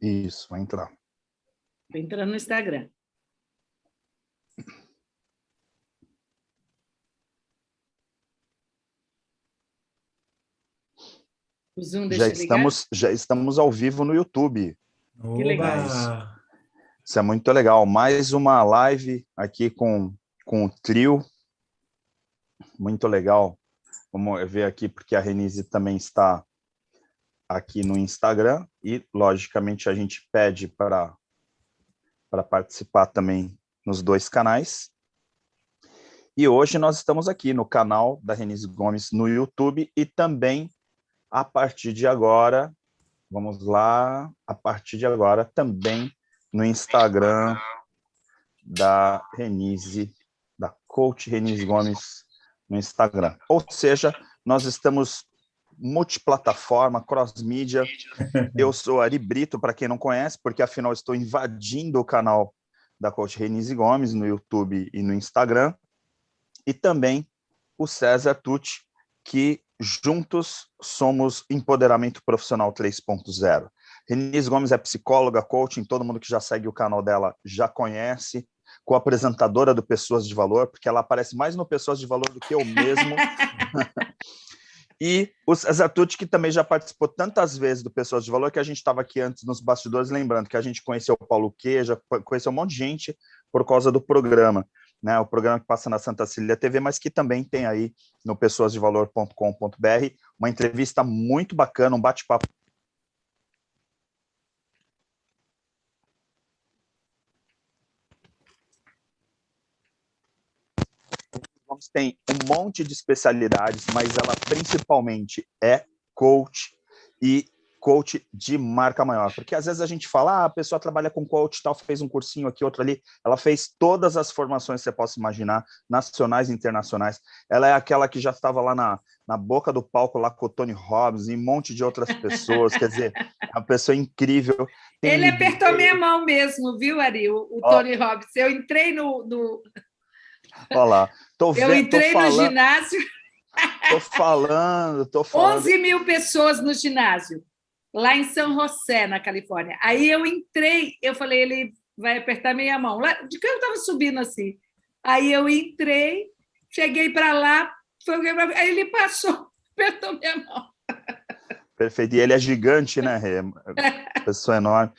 Isso, vai entrar. Estou entrando no Instagram. O Zoom deixa ligar? Já estamos ao vivo no YouTube. Que legal. Isso é muito legal. Mais uma live aqui com o trio. Muito legal. Vamos ver aqui, porque a Renise também está aqui no Instagram. E, logicamente, a gente pede para participar também nos dois canais. E hoje nós estamos aqui no canal da Renise Gomes no YouTube e também, a partir de agora, vamos lá, a partir de agora, também no Instagram da Renise, da Coach Renise Gomes no Instagram. Ou seja, nós estamos multiplataforma, cross-mídia. Eu sou Ari Brito, para quem não conhece, porque afinal estou invadindo o canal da Coach Renise Gomes no YouTube e no Instagram. E também o César Tucci, que juntos somos Empoderamento Profissional 3.0. Renise Gomes é psicóloga, coaching, todo mundo que já segue o canal dela já conhece, co-apresentadora do Pessoas de Valor, porque ela aparece mais no Pessoas de Valor do que eu mesmo. E o César Tucci, que também já participou tantas vezes do Pessoas de Valor, que a gente estava aqui antes nos bastidores, lembrando que a gente conheceu o Paulo Queja, conheceu um monte de gente por causa do programa, né? O programa que passa na Santa Cecília TV, mas que também tem aí no pessoasdevalor.com.br uma entrevista muito bacana, um bate-papo. Tem um monte de especialidades, mas ela principalmente é coach e coach de marca maior, porque às vezes a gente fala, a pessoa trabalha com coach, tal, fez um cursinho aqui, outro ali, ela fez todas as formações que você possa imaginar, nacionais e internacionais, ela é aquela que já estava lá na boca do palco, lá com o Tony Robbins e um monte de outras pessoas, quer dizer, é uma pessoa incrível. Ele apertou minha mão mesmo, viu, Ari, o Tony Robbins, eu entrei no... Olha lá, eu entrei no ginásio... Tô falando. 11 mil pessoas no ginásio, lá em São José, na Califórnia. Aí eu entrei, eu falei, ele vai apertar minha mão. Lá, de que eu estava subindo assim. Aí eu entrei, cheguei para lá, aí ele passou, apertou minha mão. Perfeito. E ele é gigante, né, Rê? Pessoa enorme.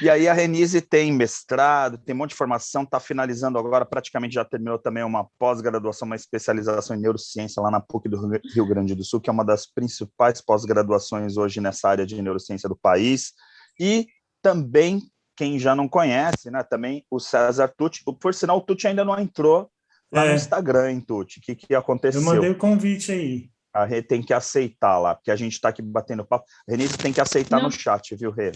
E aí a Renise tem mestrado, tem um monte de formação, está finalizando agora, praticamente já terminou também uma pós-graduação, uma especialização em neurociência lá na PUC do Rio Grande do Sul, que é uma das principais pós-graduações hoje nessa área de neurociência do país. E também, quem já não conhece, né, também o César Tucci, por sinal o Tucci ainda não entrou lá no Instagram, hein, Tucci? O que aconteceu? Eu mandei o convite aí. A Rê tem que aceitar lá, porque a gente está aqui batendo papo. A Renise tem que aceitar no chat, viu, Rê?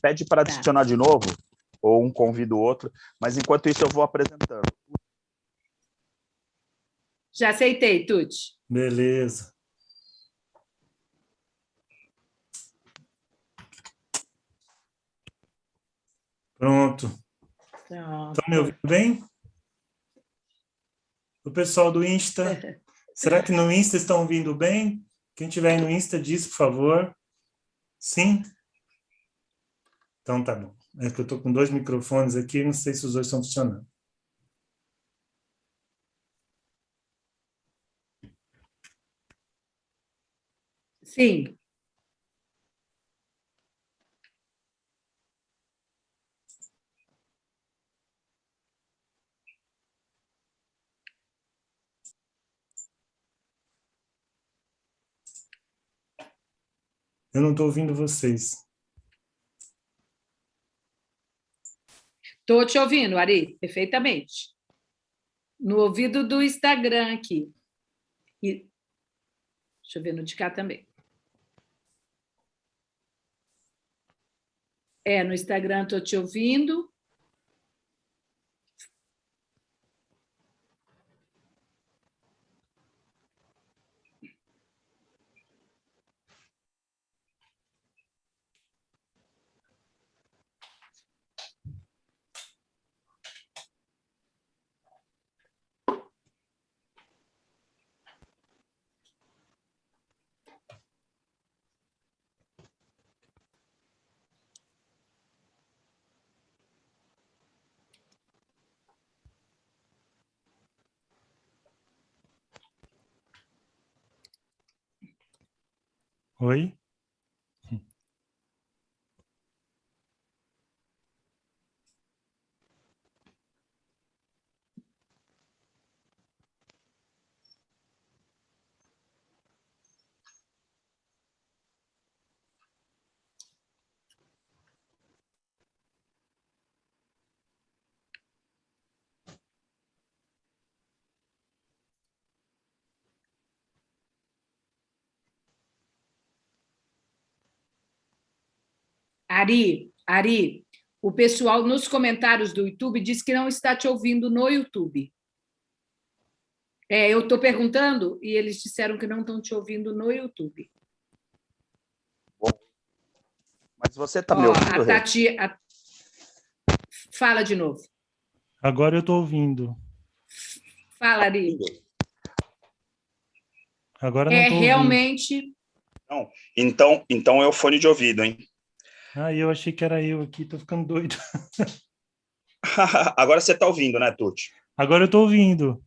Pede para adicionar de novo, ou um convida o outro, mas enquanto isso eu vou apresentando. Já aceitei, Tucci. Beleza. Pronto. Estão me ouvindo bem? O pessoal do Insta, será que no Insta estão ouvindo bem? Quem tiver aí no Insta, diz, por favor. Sim? Então tá bom. É que eu estou com 2 microfones aqui, não sei se os dois estão funcionando. Sim. Eu não estou ouvindo vocês. Estou te ouvindo, Ari, perfeitamente. No ouvido do Instagram aqui. E... deixa eu ver no de cá também. No Instagram estou te ouvindo. Oi? Ari, o pessoal nos comentários do YouTube diz que não está te ouvindo no YouTube. Eu estou perguntando e eles disseram que não estão te ouvindo no YouTube. Mas você está me ouvindo, a Tati, fala de novo. Agora eu estou ouvindo. Fala, Ari. Agora não estou ouvindo. Realmente... Não. Então é o fone de ouvido, hein? Eu achei que era eu aqui, estou ficando doido. Agora você está ouvindo, né, Tuti? Agora eu estou ouvindo.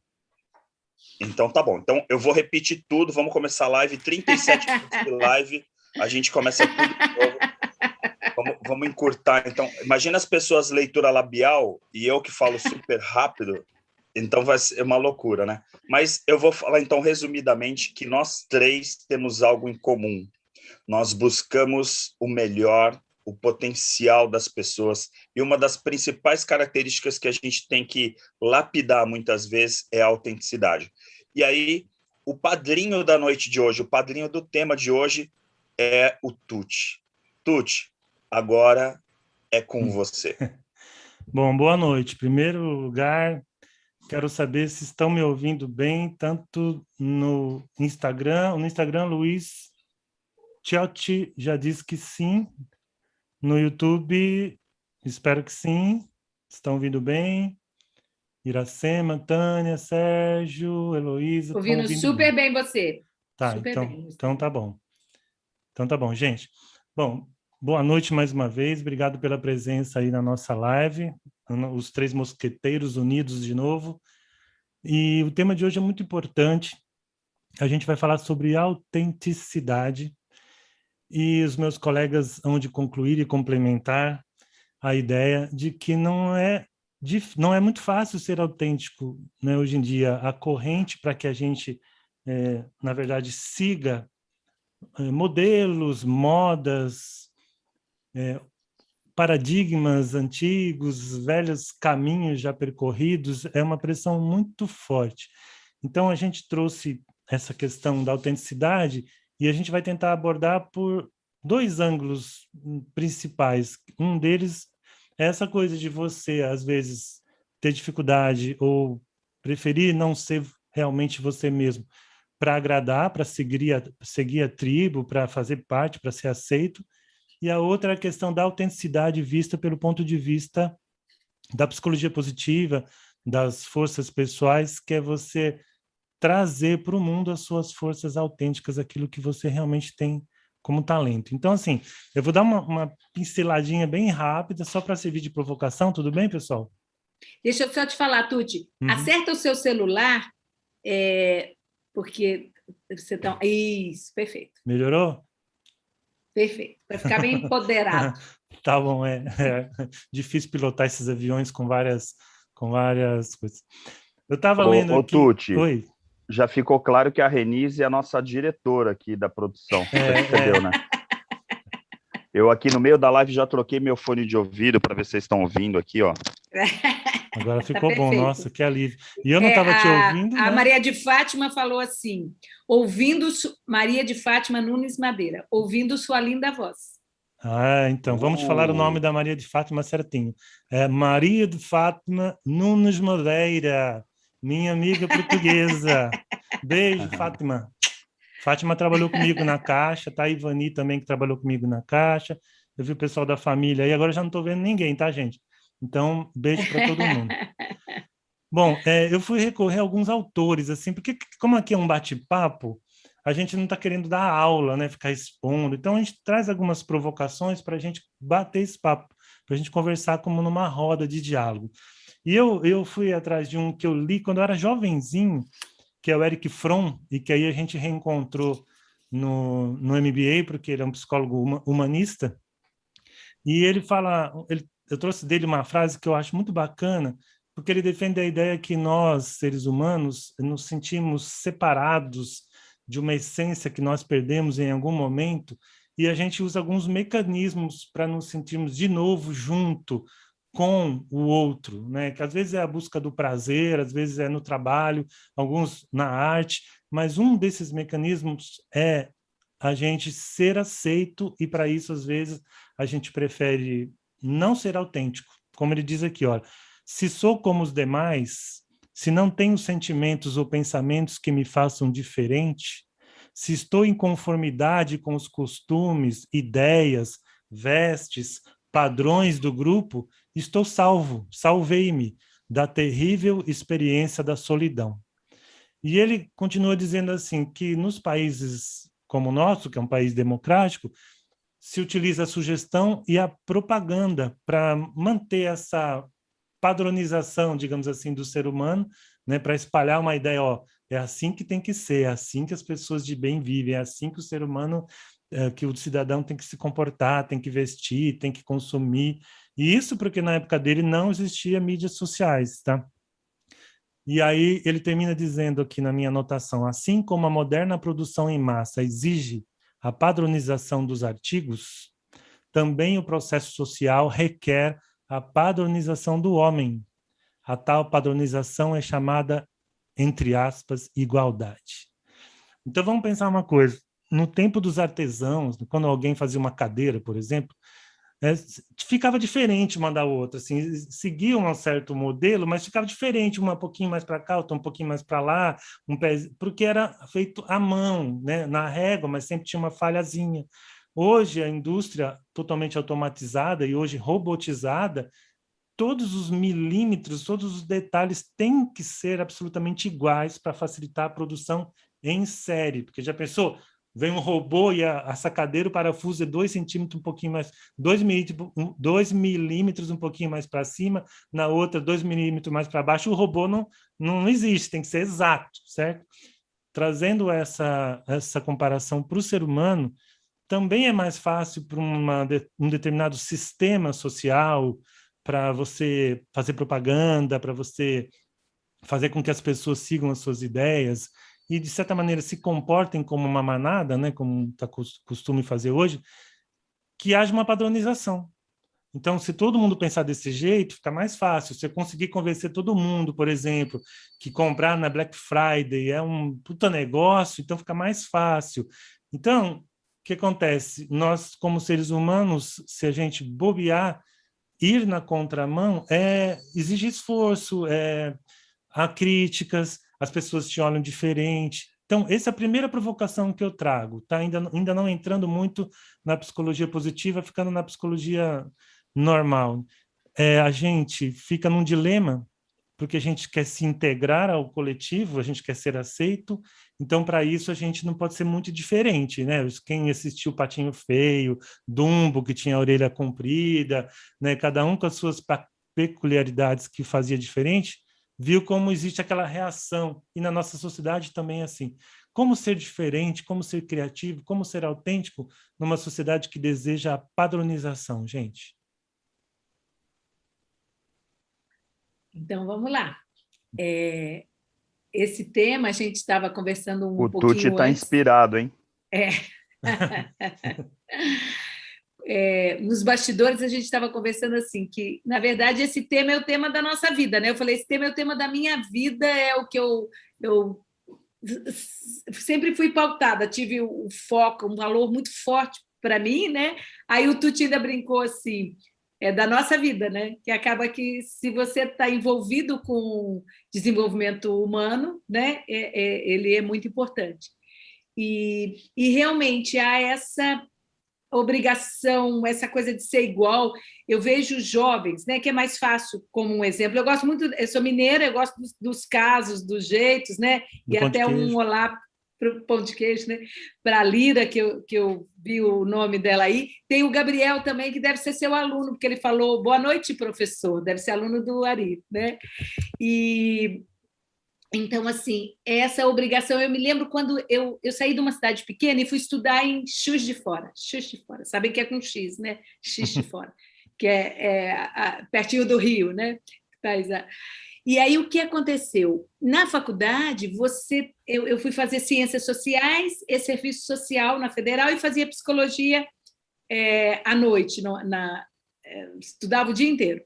Então tá bom. Então eu vou repetir tudo, vamos começar a live, 37 minutos de live, a gente começa tudo de novo. Vamos encurtar. Então, imagina as pessoas leitura labial e eu que falo super rápido, então vai ser uma loucura, né? Mas eu vou falar então resumidamente que nós três temos algo em comum. Nós buscamos o melhor, o potencial das pessoas, e uma das principais características que a gente tem que lapidar muitas vezes é a autenticidade. E aí, o padrinho da noite de hoje, o padrinho do tema de hoje é o Tuti. Tuti, agora é com você. Bom, boa noite. Em primeiro lugar, quero saber se estão me ouvindo bem, tanto no Instagram. No Instagram, Luiz Tiotti já disse que sim. No YouTube, espero que sim. Estão ouvindo bem? Iracema, Tânia, Sérgio, Heloísa. Ouvindo super bem você. Tá, super bem. Então tá bom. Então tá bom, gente. Bom, boa noite mais uma vez. Obrigado pela presença aí na nossa live. Os três mosqueteiros unidos de novo. E o tema de hoje é muito importante. A gente vai falar sobre autenticidade. E os meus colegas hão de concluir e complementar a ideia de que não é muito fácil ser autêntico, né? Hoje em dia, a corrente para que a gente, na verdade, siga modelos, modas, paradigmas antigos, velhos caminhos já percorridos, é uma pressão muito forte. Então, a gente trouxe essa questão da autenticidade e a gente vai tentar abordar por dois ângulos principais. Um deles é essa coisa de você, às vezes, ter dificuldade ou preferir não ser realmente você mesmo para agradar, para seguir a tribo, para fazer parte, para ser aceito. E a outra é a questão da autenticidade vista pelo ponto de vista da psicologia positiva, das forças pessoais, que é você trazer para o mundo as suas forças autênticas, aquilo que você realmente tem como talento. Então, assim, eu vou dar uma pinceladinha bem rápida, só para servir de provocação, tudo bem, pessoal? Deixa eu só te falar, Tuti, acerta o seu celular, porque você tá... Isso, perfeito. Melhorou? Perfeito, para ficar bem empoderado. Tá bom, é difícil pilotar esses aviões com várias coisas. Eu estava lendo aqui... Tuti, oi. Já ficou claro que a Renise é a nossa diretora aqui da produção. Você percebeu, né? Eu aqui no meio da live já troquei meu fone de ouvido para ver se vocês estão ouvindo aqui, ó. Agora ficou bom, nossa, que alívio. E eu não estava te ouvindo, A né? Maria de Fátima falou assim, Maria de Fátima Nunes Madeira, ouvindo sua linda voz. Então, vamos falar o nome da Maria de Fátima certinho. É Maria de Fátima Nunes Madeira, minha amiga portuguesa. Beijo, Fátima. Fátima trabalhou comigo na Caixa, tá? A Ivani também que trabalhou comigo na Caixa. Eu vi o pessoal da família aí, agora já não estou vendo ninguém, tá, gente? Então, beijo para todo mundo. Bom, eu fui recorrer a alguns autores, assim, porque como aqui é um bate-papo, a gente não está querendo dar aula, né? Ficar expondo. Então, a gente traz algumas provocações para a gente bater esse papo, para a gente conversar como numa roda de diálogo. E eu fui atrás de um que eu li quando eu era jovenzinho, que é o Erich Fromm, e que aí a gente reencontrou no MBA, porque ele é um psicólogo humanista, e ele fala, eu trouxe dele uma frase que eu acho muito bacana, porque ele defende a ideia que nós, seres humanos, nos sentimos separados de uma essência que nós perdemos em algum momento, e a gente usa alguns mecanismos para nos sentirmos de novo junto com o outro, né? Que às vezes é a busca do prazer, às vezes é no trabalho, alguns na arte, mas um desses mecanismos é a gente ser aceito, e para isso, às vezes, a gente prefere não ser autêntico. Como ele diz aqui, olha, se sou como os demais, se não tenho sentimentos ou pensamentos que me façam diferente, se estou em conformidade com os costumes, ideias, vestes, padrões do grupo, estou salvo, salvei-me da terrível experiência da solidão. E ele continua dizendo assim, que nos países como o nosso, que é um país democrático, se utiliza a sugestão e a propaganda para manter essa padronização, digamos assim, do ser humano, né, para espalhar uma ideia, ó, é assim que tem que ser, é assim que as pessoas de bem vivem, é assim que o ser humano, que o cidadão tem que se comportar, tem que vestir, tem que consumir. E isso porque na época dele não existia mídias sociais, tá? E aí ele termina dizendo aqui na minha anotação, assim como a moderna produção em massa exige a padronização dos artigos, também o processo social requer a padronização do homem. A tal padronização é chamada, entre aspas, igualdade. Então vamos pensar uma coisa, no tempo dos artesãos, quando alguém fazia uma cadeira, por exemplo, ficava diferente uma da outra, assim, seguia um certo modelo, mas ficava diferente, uma um pouquinho mais para cá, outra um pouquinho mais para lá, porque era feito à mão, né, na régua, mas sempre tinha uma falhazinha. Hoje, a indústria totalmente automatizada e hoje robotizada, todos os milímetros, todos os detalhes têm que ser absolutamente iguais para facilitar a produção em série, porque já pensou? Vem um robô e essa cadeira, o parafuso é 2 centímetros, um pouquinho mais, 2 milímetros um pouquinho mais para cima, na outra 2 milímetros mais para baixo, o robô não existe, tem que ser exato, certo? Trazendo essa comparação para o ser humano, também é mais fácil para um determinado sistema social, para você fazer propaganda, para você fazer com que as pessoas sigam as suas ideias e, de certa maneira, se comportem como uma manada, né, como está costume fazer hoje, que haja uma padronização. Então, se todo mundo pensar desse jeito, fica mais fácil. Se eu conseguir convencer todo mundo, por exemplo, que comprar na Black Friday é um puta negócio, então fica mais fácil. Então, o que acontece? Nós, como seres humanos, se a gente bobear, ir na contramão exige esforço, há críticas, as pessoas te olham diferente. Então, essa é a primeira provocação que eu trago, tá? Ainda não entrando muito na psicologia positiva, ficando na psicologia normal. A gente fica num dilema, porque a gente quer se integrar ao coletivo, a gente quer ser aceito, então, para isso, a gente não pode ser muito diferente, né? Quem assistiu Patinho Feio, Dumbo, que tinha a orelha comprida, né? Cada um com as suas peculiaridades que fazia diferente, viu como existe aquela reação, e na nossa sociedade também é assim. Como ser diferente, como ser criativo, como ser autêntico numa sociedade que deseja a padronização, gente? Então, vamos lá. Esse tema, a gente estava conversando um O Tuti pouquinho está antes. inspirado, hein? Nos bastidores, a gente estava conversando assim, que, na verdade, esse tema é o tema da nossa vida, né? Eu falei, esse tema é o tema da minha vida, é o que eu sempre fui pautada, tive o foco, um valor muito forte para mim, né? Aí o Tuti ainda brincou assim, da nossa vida, né? Que acaba que, se você está envolvido com desenvolvimento humano, né? Ele é muito importante. E realmente há essa obrigação, essa coisa de ser igual. Eu vejo jovens, né, que é mais fácil, como um exemplo. Eu gosto muito, eu sou mineira, eu gosto dos casos, dos jeitos, né? E até um olá para o pão de queijo, né? Para a Lira, que eu vi o nome dela aí. Tem o Gabriel também, que deve ser seu aluno, porque ele falou boa noite, professor, deve ser aluno do Ari, né? E Então, assim, essa obrigação, eu me lembro quando eu saí de uma cidade pequena e fui estudar em Juiz de Fora. Juiz de Fora, sabem que é com X, né? Juiz de Fora, que pertinho do Rio, né? E aí, o que aconteceu? Na faculdade, eu fui fazer Ciências Sociais e Serviço Social na Federal e fazia Psicologia à noite, estudava o dia inteiro.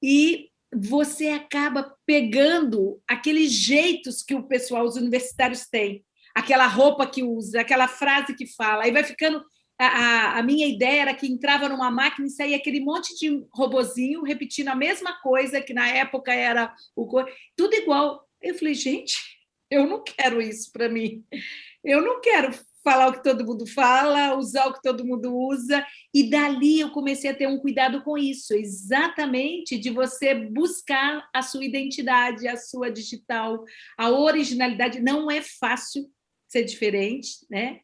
E você acaba pegando aqueles jeitos que o pessoal, os universitários têm, aquela roupa que usa, aquela frase que fala, aí vai ficando... A minha ideia era que entrava numa máquina e saía aquele monte de robozinho repetindo a mesma coisa, que na época era tudo igual. Eu falei, gente, eu não quero isso para mim. Eu não quero falar o que todo mundo fala, usar o que todo mundo usa. E dali eu comecei a ter um cuidado com isso, exatamente de você buscar a sua identidade, a sua digital, a originalidade. Não é fácil ser diferente, né?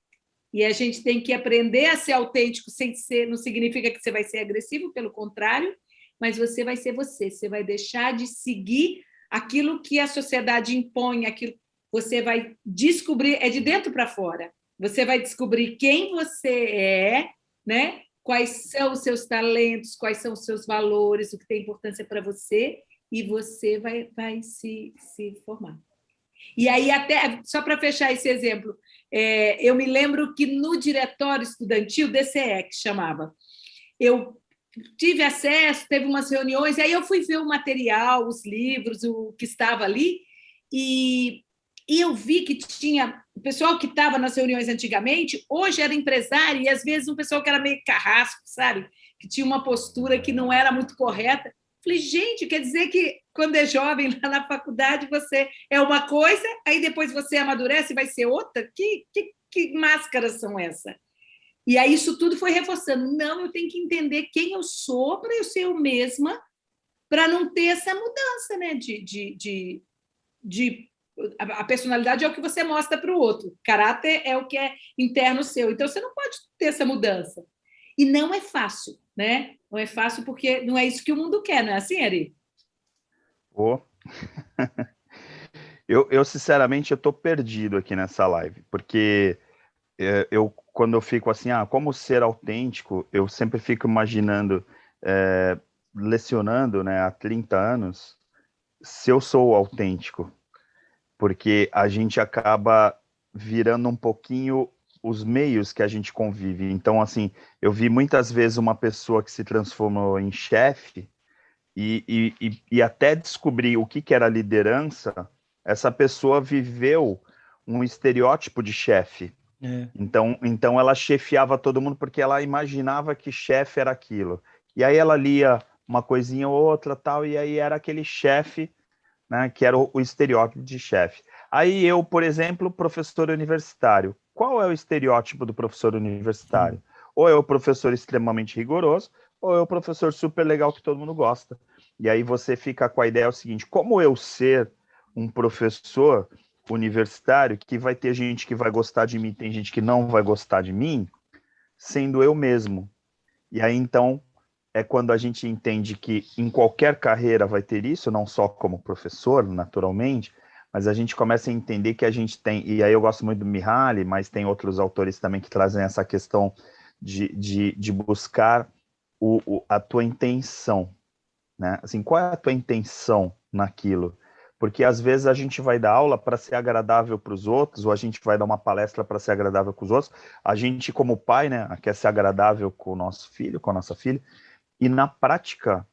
E a gente tem que aprender a ser autêntico sem ser, não significa que você vai ser agressivo, pelo contrário, mas você vai ser você vai deixar de seguir aquilo que a sociedade impõe, aquilo você vai descobrir, é de dentro para fora. Você vai descobrir quem você é, né? Quais são os seus talentos, quais são os seus valores, o que tem importância para você, e você vai se formar. E aí, até só para fechar esse exemplo, eu me lembro que no diretório estudantil, DCE, que chamava, eu tive acesso, teve umas reuniões, aí eu fui ver o material, os livros, o que estava ali, e eu vi que tinha o pessoal que estava nas reuniões antigamente, hoje era empresário, e às vezes um pessoal que era meio carrasco, sabe? Que tinha uma postura que não era muito correta. Falei, gente, quer dizer que quando é jovem, lá na faculdade, você é uma coisa, aí depois você amadurece e vai ser outra? Que máscaras são essas? E aí isso tudo foi reforçando. Não, eu tenho que entender quem eu sou para eu ser eu mesma, para não ter essa mudança, né? A personalidade é o que você mostra para o outro. Caráter é o que é interno seu. Então, você não pode ter essa mudança. E não é fácil, né? Não é fácil porque não é isso que o mundo quer, não é assim, Eri? Oh. eu sinceramente, eu estou perdido aqui nessa live, porque quando eu fico assim, como ser autêntico, eu sempre fico imaginando, lecionando, né, há 30 anos, se eu sou autêntico, porque a gente acaba virando um pouquinho os meios que a gente convive. Então, assim, eu vi muitas vezes uma pessoa que se transformou em chefe e até descobrir o que era liderança, essa pessoa viveu um estereótipo de chefe. Então ela chefiava todo mundo porque ela imaginava que chefe era aquilo. E aí ela lia uma coisinha ou outra, tal, e aí era aquele chefe, né, que era o estereótipo de chefe. Aí eu, por exemplo, professor universitário. Qual é o estereótipo do professor universitário? Ou é o professor extremamente rigoroso, ou é o professor super legal que todo mundo gosta. E aí você fica com a ideia seguinte, como eu ser um professor universitário, que vai ter gente que vai gostar de mim, tem gente que não vai gostar de mim, sendo eu mesmo. E aí, então, é quando a gente entende que em qualquer carreira vai ter isso, não só como professor, naturalmente, mas a gente começa a entender que a gente tem, e aí eu gosto muito do Mihaly, mas tem outros autores também que trazem essa questão de buscar a tua intenção, né? Assim, qual é a tua intenção naquilo? Porque às vezes a gente vai dar aula para ser agradável para os outros, ou a gente vai dar uma palestra para ser agradável com os outros. A gente, como pai, né, quer ser agradável com o nosso filho, com a nossa filha, e na prática,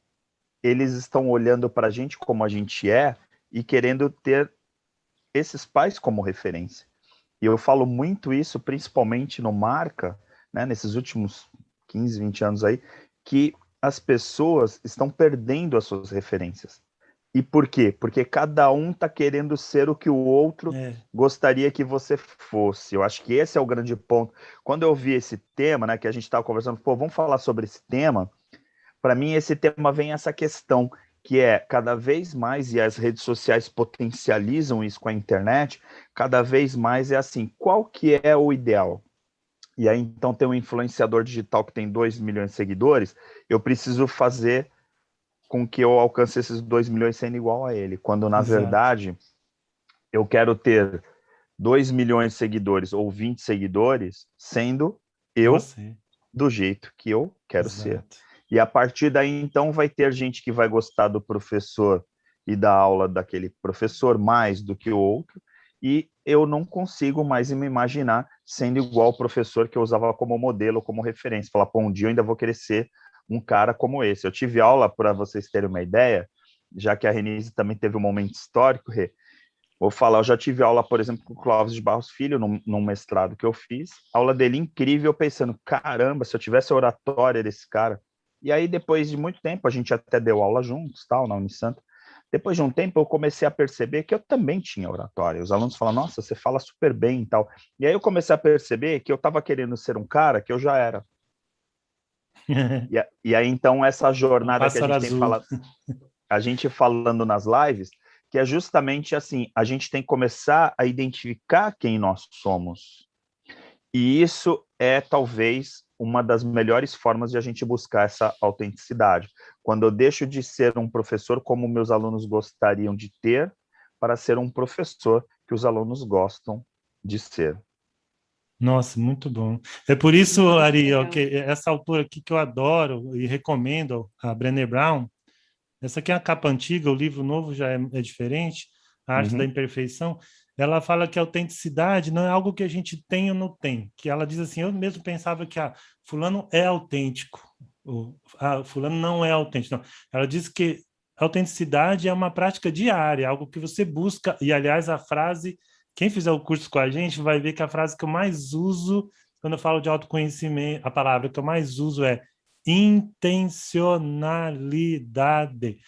eles estão olhando para a gente como a gente é e querendo ter esses pais como referência. E eu falo muito isso, principalmente no Marca, né, nesses últimos 15, 20 anos aí, que as pessoas estão perdendo as suas referências. E por quê? Porque cada um está querendo ser o que o outro gostaria que você fosse. Eu acho que esse é o grande ponto. Quando eu vi esse tema, né, que a gente estava conversando, vamos falar sobre esse tema, para mim esse tema vem essa questão, que é cada vez mais, e as redes sociais potencializam isso com a internet, cada vez mais é assim, qual que é o ideal? E aí, então, tem um influenciador digital que tem 2 milhões de seguidores, eu preciso fazer com que eu alcance esses 2 milhões sendo igual a ele, quando, na verdade, eu quero ter 2 milhões de seguidores ou 20 seguidores, sendo eu do jeito que eu quero ser. E a partir daí, então, vai ter gente que vai gostar do professor e da aula daquele professor mais do que o outro, e eu não consigo mais me imaginar sendo igual o professor que eu usava como modelo, como referência. Falar, pô, um dia eu ainda vou querer ser um cara como esse. Eu tive aula, para vocês terem uma ideia, já que a Renise também teve um momento histórico, vou falar, eu já tive aula, por exemplo, com o Clóvis de Barros Filho, num mestrado que eu fiz, aula dele incrível, pensando, caramba, se eu tivesse a oratória desse cara. E aí, depois de muito tempo, a gente até deu aula juntos, tal, na Unisanta. Depois de um tempo, eu comecei a perceber que eu também tinha oratória. Os alunos falam, nossa, você fala super bem e tal. E aí eu comecei a perceber que eu estava querendo ser um cara que eu já era. E aí, então, essa jornada que a gente tem falado, a gente falando nas lives, que é justamente assim, a gente tem que começar a identificar quem nós somos. E isso é, talvez, uma das melhores formas de a gente buscar essa autenticidade. Quando eu deixo de ser um professor como meus alunos gostariam de ter, para ser um professor que os alunos gostam de ser. Nossa, muito bom. É por isso, Ari, que essa autora aqui que eu adoro e recomendo, a Brené Brown, essa aqui é a capa antiga, o livro novo já é diferente, A Arte da Imperfeição. Ela fala que a autenticidade não é algo que a gente tem ou não tem. Que ela diz assim, eu mesmo pensava que fulano é autêntico, fulano não é autêntico. Não. Ela diz que a autenticidade é uma prática diária, algo que você busca, e aliás a frase, quem fizer o curso com a gente vai ver que a frase que eu mais uso, quando eu falo de autoconhecimento, a palavra que eu mais uso é intencionalidade,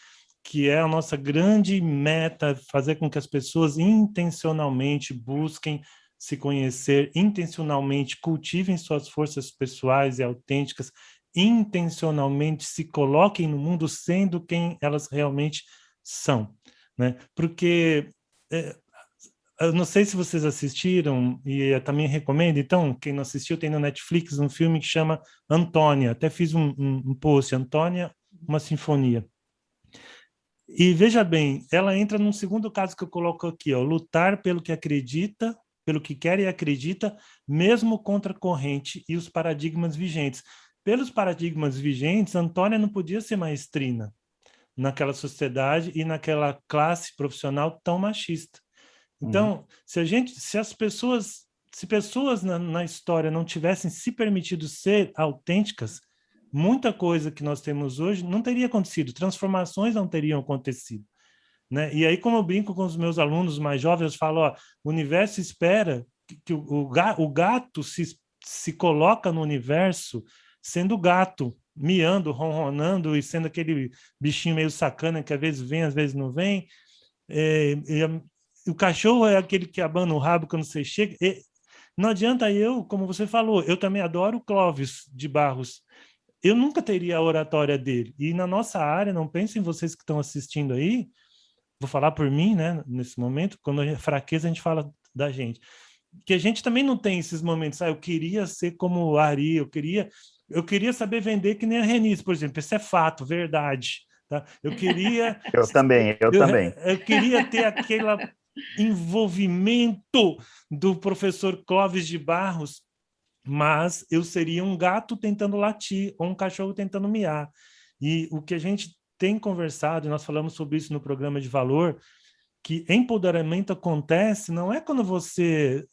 que é a nossa grande meta, fazer com que as pessoas intencionalmente busquem se conhecer, intencionalmente cultivem suas forças pessoais e autênticas, intencionalmente se coloquem no mundo sendo quem elas realmente são, né? Porque eu não sei se vocês assistiram, e eu também recomendo, então, quem não assistiu, tem no Netflix um filme que chama Antônia, até fiz um post, Antônia, uma sinfonia. E veja bem, ela entra num segundo caso que eu coloco aqui, ó, lutar pelo que acredita, pelo que quer e acredita, mesmo contra a corrente e os paradigmas vigentes. Pelos paradigmas vigentes, Antônia não podia ser maestrina naquela sociedade e naquela classe profissional tão machista. Então, se pessoas na história não tivessem se permitido ser autênticas, muita coisa que nós temos hoje não teria acontecido, transformações não teriam acontecido, né? E aí, como eu brinco com os meus alunos mais jovens, eu falo, ó, o universo espera que o gato se coloca no universo sendo gato, miando, ronronando e sendo aquele bichinho meio sacana que às vezes vem, às vezes não vem. O cachorro é aquele que abana o rabo quando você chega. Não adianta como você falou, eu também adoro o Clóvis de Barros. Eu nunca teria a oratória dele. E na nossa área, não pensem vocês que estão assistindo aí, vou falar por mim, né, nesse momento, quando é fraqueza a gente fala da gente, que a gente também não tem esses momentos, eu queria ser como o Ari, eu queria saber vender que nem a Renise, por exemplo, isso é fato, verdade, tá? Eu queria... eu também. Eu queria ter aquele envolvimento do professor Clóvis de Barros, mas eu seria um gato tentando latir ou um cachorro tentando miar. E o que a gente tem conversado, e nós falamos sobre isso no programa de valor, que empoderamento acontece não é quando você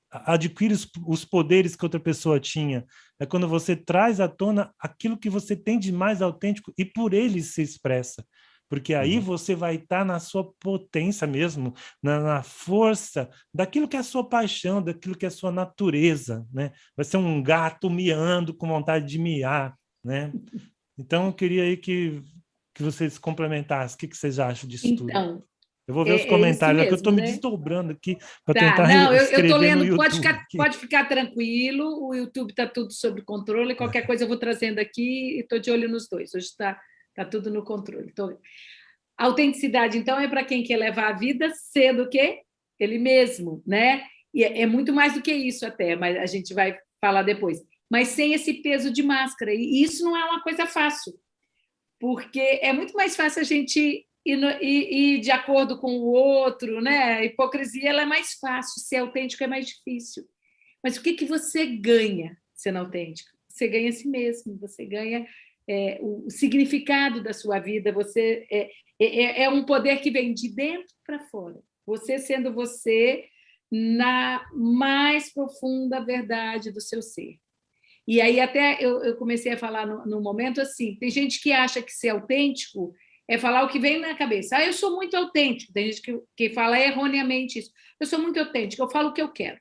adquire os poderes que outra pessoa tinha, é quando você traz à tona aquilo que você tem de mais autêntico e por ele se expressa. Porque aí você vai estar na sua potência mesmo, na força daquilo que é a sua paixão, daquilo que é a sua natureza, né? Vai ser um gato miando com vontade de miar, né? Então, eu queria aí que vocês complementassem. O que vocês acham disso tudo? Eu vou ver os comentários, mesmo, que eu estou me desdobrando aqui para tentar eu estou lendo, no YouTube. Pode ficar tranquilo, o YouTube está tudo sob controle, qualquer coisa eu vou trazendo aqui e estou de olho nos dois. Hoje está tudo no controle. A autenticidade, então, é para quem quer levar a vida sendo o quê? Ele mesmo, né? E é muito mais do que isso até, mas a gente vai falar depois. Mas sem esse peso de máscara. E isso não é uma coisa fácil, porque é muito mais fácil a gente e de acordo com o outro, né? A hipocrisia ela é mais fácil, ser autêntico é mais difícil. Mas o que você ganha sendo autêntico? Você ganha a si mesmo, você ganha o significado da sua vida, você é um poder que vem de dentro para fora. Você sendo você na mais profunda verdade do seu ser. E aí até eu comecei a falar no momento assim, tem gente que acha que ser autêntico é falar o que vem na cabeça. Eu sou muito autêntico. Tem gente que fala erroneamente isso. Eu sou muito autêntico, eu falo o que eu quero.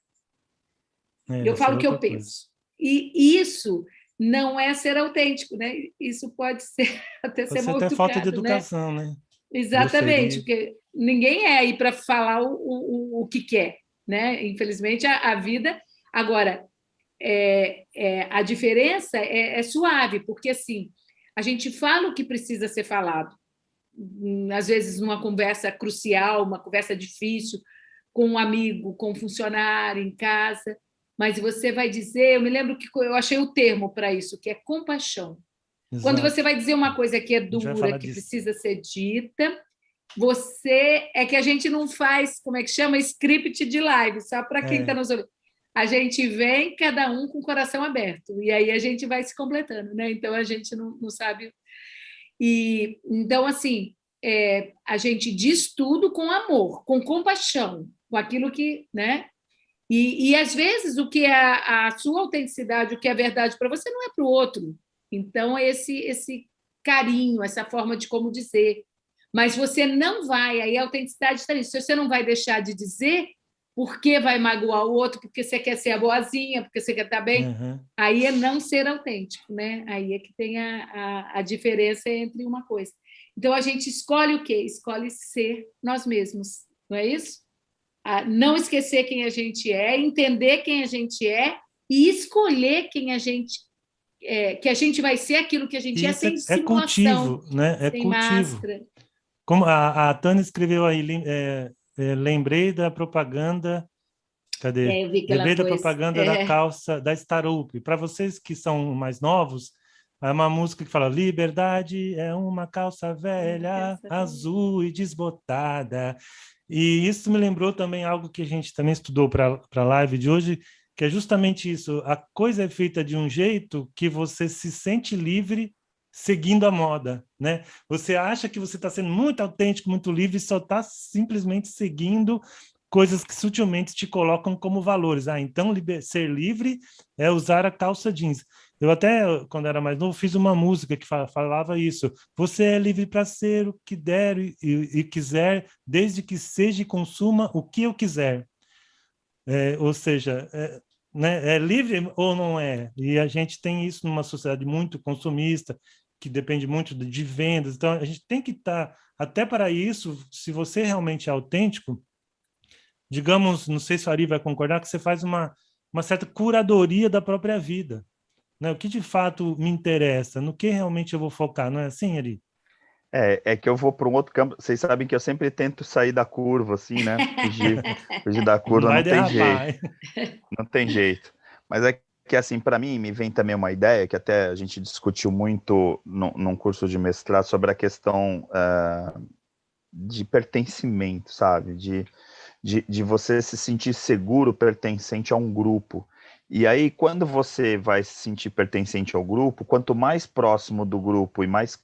Eu falo o que eu penso. E isso não é ser autêntico, né? Isso pode ser até ser mal educado, falta de educação, né? Exatamente, porque ninguém é aí para falar o que quer, né? Infelizmente, a vida... Agora, a diferença é suave, porque assim, a gente fala o que precisa ser falado, às vezes numa conversa crucial, uma conversa difícil, com um amigo, com um funcionário em casa, mas você vai dizer, eu me lembro que eu achei o termo para isso, que é compaixão. Exato. Quando você vai dizer uma coisa que é dura, que precisa ser dita, que a gente não faz, como é que chama? Script de live, só para quem está nos ouvindo. A gente vem, cada um com o coração aberto, e aí a gente vai se completando, né? Então, a gente não sabe... Então, assim, a gente diz tudo com amor, com compaixão, com aquilo que... né? E às vezes, o que é a sua autenticidade, o que é verdade para você, não é para o outro. Então, esse carinho, essa forma de como dizer. Mas você não vai, aí a autenticidade está nisso. Se você não vai deixar de dizer... porque vai magoar o outro, porque você quer ser a boazinha, porque você quer estar bem, aí é não ser autêntico, né? Aí é que tem a diferença entre uma coisa. Então, a gente escolhe o quê? Escolhe ser nós mesmos, não é isso? Não esquecer quem a gente é, entender quem a gente é e escolher quem a gente que a gente vai ser aquilo que a gente isso sem simulação, cultivo, né? sem cultivo. Máscara. Como a Tânia escreveu aí, lembrei da propaganda. Cadê? Eu vi que lembrei ela da propaganda da calça da Starup. Para vocês que são mais novos, é uma música que fala: liberdade é uma calça velha, azul e desbotada. E isso me lembrou também algo que a gente também estudou para a live de hoje, que é justamente isso. A coisa é feita de um jeito que você se sente livre seguindo a moda, né? Você acha que você está sendo muito autêntico, muito livre, e só está simplesmente seguindo coisas que sutilmente te colocam como valores. Então, ser livre é usar a calça jeans. Eu até, quando era mais novo, fiz uma música que falava isso. Você é livre para ser o que der e quiser, desde que seja e consuma o que eu quiser. Ou seja, né, é livre ou não é? E a gente tem isso numa sociedade muito consumista, que depende muito de vendas. Então, a gente tem que estar, até para isso, se você realmente é autêntico, digamos, não sei se o Ari vai concordar, que você faz uma certa curadoria da própria vida. Né? O que de fato me interessa, no que realmente eu vou focar, não é assim, Ari? É que eu vou para um outro campo. Vocês sabem que eu sempre tento sair da curva, assim, né? Fugir da curva não tem jeito. Não tem jeito. Mas é que, assim, para mim, me vem também uma ideia que até a gente discutiu muito num curso de mestrado sobre a questão de pertencimento, sabe? De você se sentir seguro pertencente a um grupo. E aí, quando você vai se sentir pertencente ao grupo, quanto mais próximo do grupo e mais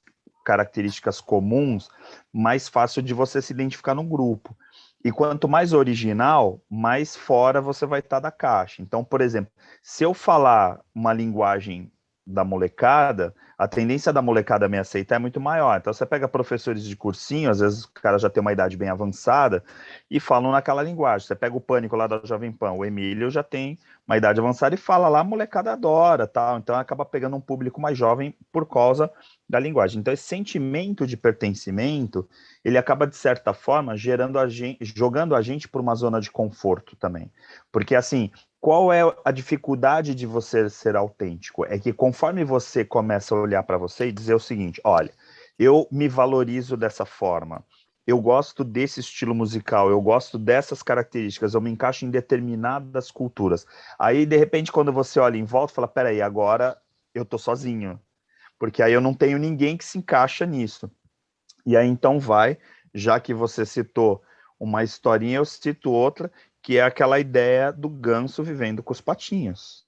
características comuns, mais fácil de você se identificar no grupo. E quanto mais original, mais fora você vai estar da caixa. Então, por exemplo, se eu falar uma linguagem da molecada, a tendência da molecada me aceitar é muito maior. Então, você pega professores de cursinho, às vezes o cara já tem uma idade bem avançada, e falam naquela linguagem. Você pega o Pânico lá da Jovem Pan, o Emílio já tem uma idade avançada e fala lá, a molecada adora, tal. Então, acaba pegando um público mais jovem por causa da linguagem. Então, esse sentimento de pertencimento, ele acaba, de certa forma, jogando a gente por uma zona de conforto também. Porque, assim, qual é a dificuldade de você ser autêntico? É que conforme você começa a olhar para você e dizer o seguinte, olha, eu me valorizo dessa forma, eu gosto desse estilo musical, eu gosto dessas características, eu me encaixo em determinadas culturas. Aí, de repente, quando você olha em volta, fala, peraí, agora eu tô sozinho. Porque aí eu não tenho ninguém que se encaixa nisso. E aí, então, já que você citou uma historinha, eu cito outra, que é aquela ideia do ganso vivendo com os patinhos.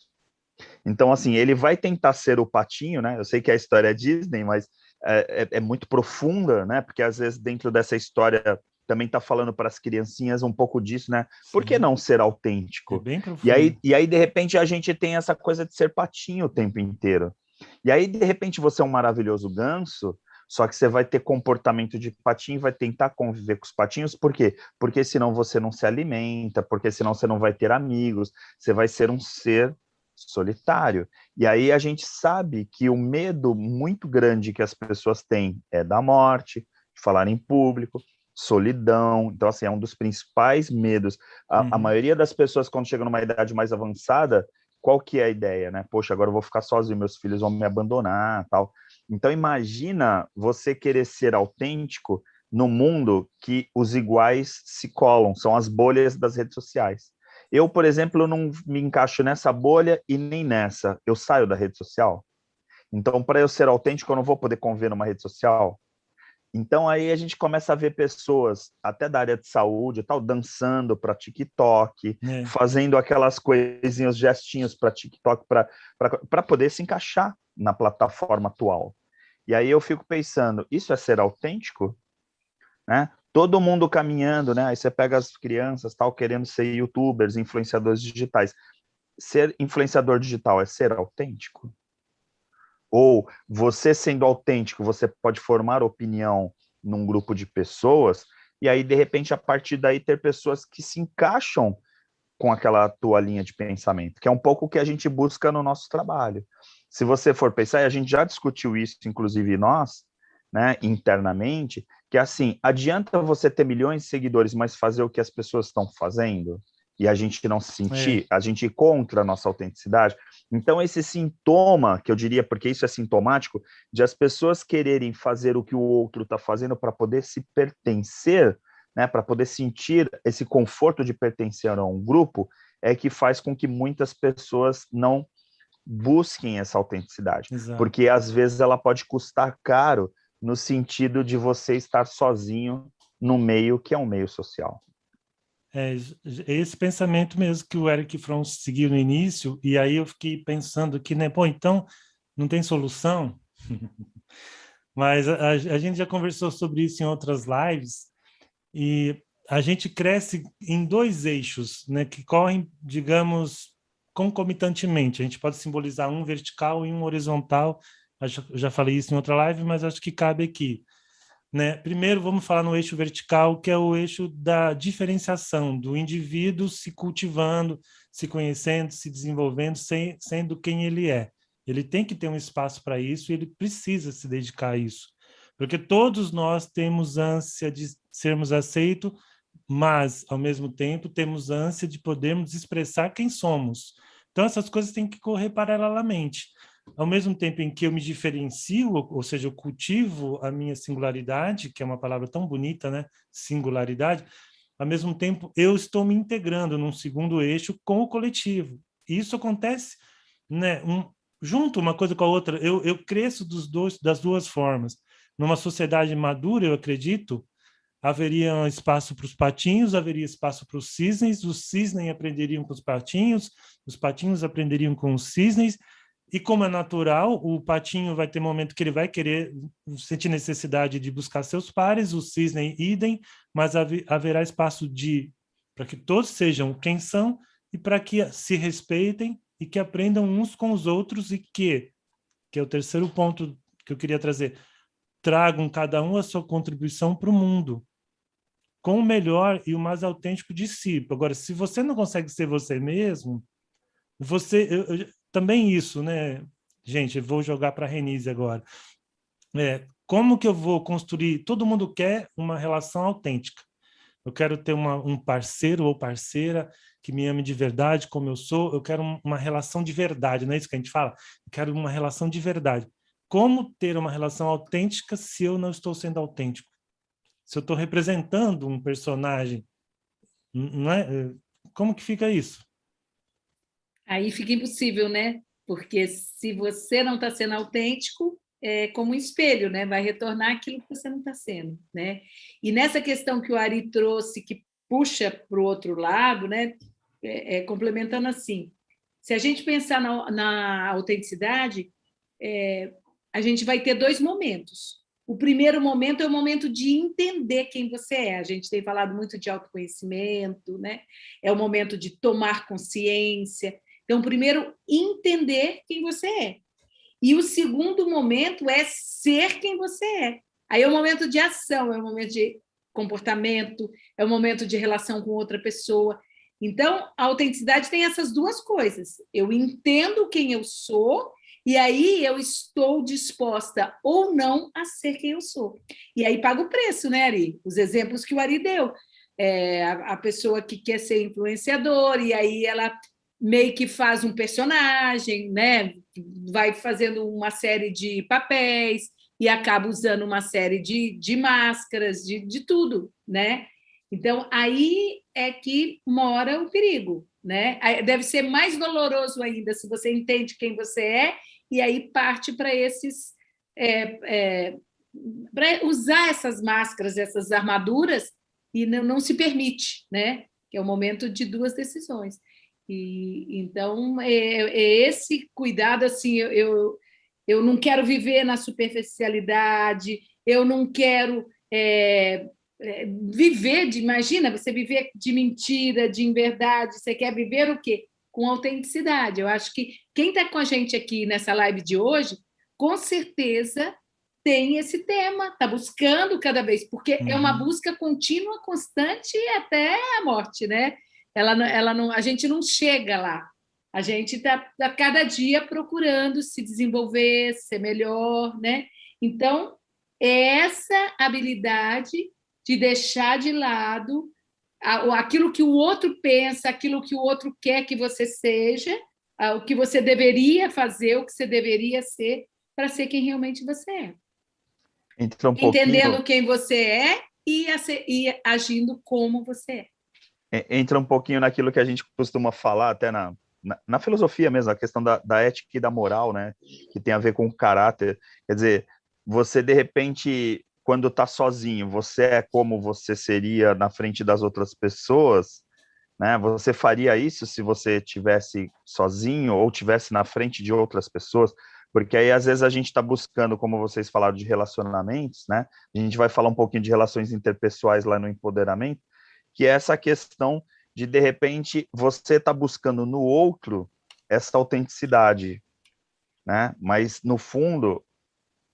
Então, assim, ele vai tentar ser o patinho, né? Eu sei que a história é Disney, mas é muito profunda, né? Porque, às vezes, dentro dessa história, também está falando para as criancinhas um pouco disso, né? Por que não ser autêntico? É bem profundo. E aí, de repente, a gente tem essa coisa de ser patinho o tempo inteiro. E aí, de repente, você é um maravilhoso ganso, só que você vai ter comportamento de patinho, vai tentar conviver com os patinhos, por quê? Porque senão você não se alimenta, porque senão você não vai ter amigos, você vai ser um ser solitário. E aí a gente sabe que o medo muito grande que as pessoas têm é da morte, de falar em público, solidão. Então, assim, é um dos principais medos. A maioria das pessoas, quando chegam numa idade mais avançada, qual que é a ideia, né? Poxa, agora eu vou ficar sozinho, meus filhos vão me abandonar, tal. Então, imagina você querer ser autêntico no mundo que os iguais se colam, são as bolhas das redes sociais. Eu, por exemplo, eu não me encaixo nessa bolha e nem nessa. Eu saio da rede social. Então, para eu ser autêntico, eu não vou poder conviver numa rede social. Então, aí a gente começa a ver pessoas, até da área de saúde, tal, dançando para TikTok, fazendo aquelas coisinhas, gestinhos para TikTok, para poder se encaixar na plataforma atual. E aí eu fico pensando, isso é ser autêntico? Né? Todo mundo caminhando, né? Aí você pega as crianças, tal, querendo ser youtubers, influenciadores digitais. Ser influenciador digital é ser autêntico? Ou você sendo autêntico, você pode formar opinião num grupo de pessoas e aí, de repente, a partir daí ter pessoas que se encaixam com aquela tua linha de pensamento, que é um pouco o que a gente busca no nosso trabalho. Se você for pensar, e a gente já discutiu isso, inclusive nós, né, internamente, que assim, adianta você ter milhões de seguidores, mas fazer o que as pessoas estão fazendo? E a gente não se sentir, a gente ir contra a nossa autenticidade. Então, esse sintoma, que eu diria, porque isso é sintomático, de as pessoas quererem fazer o que o outro está fazendo para poder se pertencer, né, para poder sentir esse conforto de pertencer a um grupo, é que faz com que muitas pessoas não busquem essa autenticidade. Exato. Porque, às vezes, ela pode custar caro no sentido de você estar sozinho no meio que é um meio social. É esse pensamento mesmo que o Erich Fromm seguiu no início, e aí eu fiquei pensando que, né, pô, então não tem solução? Mas a gente já conversou sobre isso em outras lives, e a gente cresce em dois eixos, né, que correm, digamos, concomitantemente. A gente pode simbolizar um vertical e um horizontal. Eu já falei isso em outra live, mas acho que cabe aqui. Né? Primeiro, vamos falar no eixo vertical, que é o eixo da diferenciação, do indivíduo se cultivando, se conhecendo, se desenvolvendo, sendo quem ele é. Ele tem que ter um espaço para isso e ele precisa se dedicar a isso. Porque todos nós temos ânsia de sermos aceitos, mas, ao mesmo tempo, temos ânsia de podermos expressar quem somos. Então, essas coisas têm que correr paralelamente. Ao mesmo tempo em que eu me diferencio, ou seja, eu cultivo a minha singularidade, que é uma palavra tão bonita, né? Singularidade, ao mesmo tempo eu estou me integrando num segundo eixo com o coletivo. E isso acontece, né? Junto uma coisa com a outra. Eu cresço das duas formas. Numa sociedade madura, eu acredito, haveria espaço para os patinhos, haveria espaço para os cisnes aprenderiam com os patinhos aprenderiam com os cisnes, e como é natural, o patinho vai ter momento que ele vai querer sentir necessidade de buscar seus pares, o cisne idem, mas haverá espaço para que todos sejam quem são e para que se respeitem e que aprendam uns com os outros e que é o terceiro ponto que eu queria trazer, tragam cada um a sua contribuição para o mundo, com o melhor e o mais autêntico de si. Agora, se você não consegue ser você mesmo, também isso, né? Gente, eu vou jogar para a Renise agora. Como que eu vou construir? Todo mundo quer uma relação autêntica. Eu quero ter um parceiro ou parceira que me ame de verdade, como eu sou. Eu quero uma relação de verdade, não é isso que a gente fala? Eu quero uma relação de verdade. Como ter uma relação autêntica se eu não estou sendo autêntico? Se eu estou representando um personagem, não é? Como que fica isso? Aí fica impossível, né? Porque se você não está sendo autêntico, como um espelho, né? Vai retornar aquilo que você não está sendo, né? E nessa questão que o Ari trouxe, que puxa para o outro lado, né? Complementando assim, se a gente pensar na autenticidade, a gente vai ter 2 momentos. O primeiro momento é o momento de entender quem você é. A gente tem falado muito de autoconhecimento, né? É o momento de tomar consciência. Então, primeiro, entender quem você é. E o segundo momento é ser quem você é. Aí é o momento de ação, é o momento de comportamento, é o momento de relação com outra pessoa. Então, a autenticidade tem essas 2 coisas. Eu entendo quem eu sou e aí eu estou disposta ou não a ser quem eu sou. E aí paga o preço, né, Ari? Os exemplos que o Ari deu. A pessoa que quer ser influenciador e aí ela meio que faz um personagem, né? Vai fazendo uma série de papéis e acaba usando uma série de máscaras, de tudo, né? Então, aí é que mora o perigo, né? Deve ser mais doloroso ainda se você entende quem você é e aí parte para esses... para usar essas máscaras, essas armaduras e não se permite, né? Que é o momento de 2 decisões. E então esse cuidado assim, eu não quero viver na superficialidade, eu não quero viver imagina você viver de mentira, de inverdade, você quer viver o quê? Com autenticidade. Eu acho que quem está com a gente aqui nessa live de hoje, com certeza tem esse tema, está buscando cada vez, porque é uma busca contínua, constante até a morte, né? A gente não chega lá. A gente está cada dia procurando se desenvolver, ser melhor, né? Então, é essa habilidade de deixar de lado aquilo que o outro pensa, aquilo que o outro quer que você seja, o que você deveria fazer, o que você deveria ser, para ser quem realmente você é. Entendendo quem você é e agindo como você é. Entra um pouquinho naquilo que a gente costuma falar até na filosofia mesmo, a questão da ética e da moral, né? Que tem a ver com o caráter. Quer dizer, você, de repente, quando está sozinho, você é como você seria na frente das outras pessoas, né? Você faria isso se você estivesse sozinho ou estivesse na frente de outras pessoas? Porque aí, às vezes, a gente está buscando, como vocês falaram, de relacionamentos, né? A gente vai falar um pouquinho de relações interpessoais lá no empoderamento, que é essa questão de repente, você está buscando no outro essa autenticidade, né? Mas, no fundo,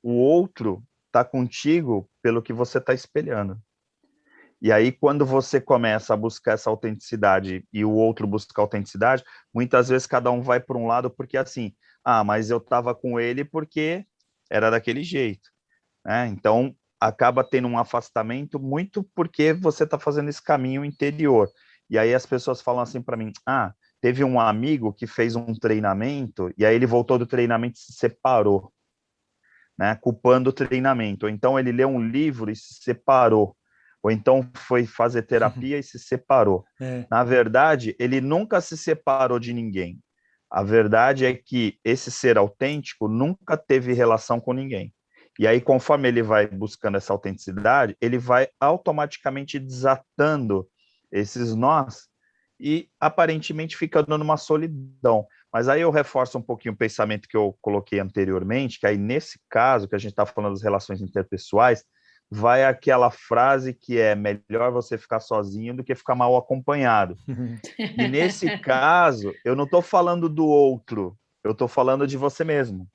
o outro está contigo pelo que você está espelhando. E aí, quando você começa a buscar essa autenticidade e o outro busca autenticidade, muitas vezes cada um vai para um lado porque, assim, mas eu estava com ele porque era daquele jeito, né? Então, acaba tendo um afastamento muito porque você está fazendo esse caminho interior. E aí as pessoas falam assim para mim, teve um amigo que fez um treinamento e aí ele voltou do treinamento e se separou, né? Culpando o treinamento. Ou então ele leu um livro e se separou. Ou então foi fazer terapia e se separou. Na verdade, ele nunca se separou de ninguém. A verdade é que esse ser autêntico nunca teve relação com ninguém. E aí, conforme ele vai buscando essa autenticidade, ele vai automaticamente desatando esses nós e aparentemente ficando numa solidão. Mas aí eu reforço um pouquinho o pensamento que eu coloquei anteriormente, que aí nesse caso, que a gente está falando das relações interpessoais, vai aquela frase que é melhor você ficar sozinho do que ficar mal acompanhado. E nesse caso, eu não estou falando do outro, eu estou falando de você mesmo.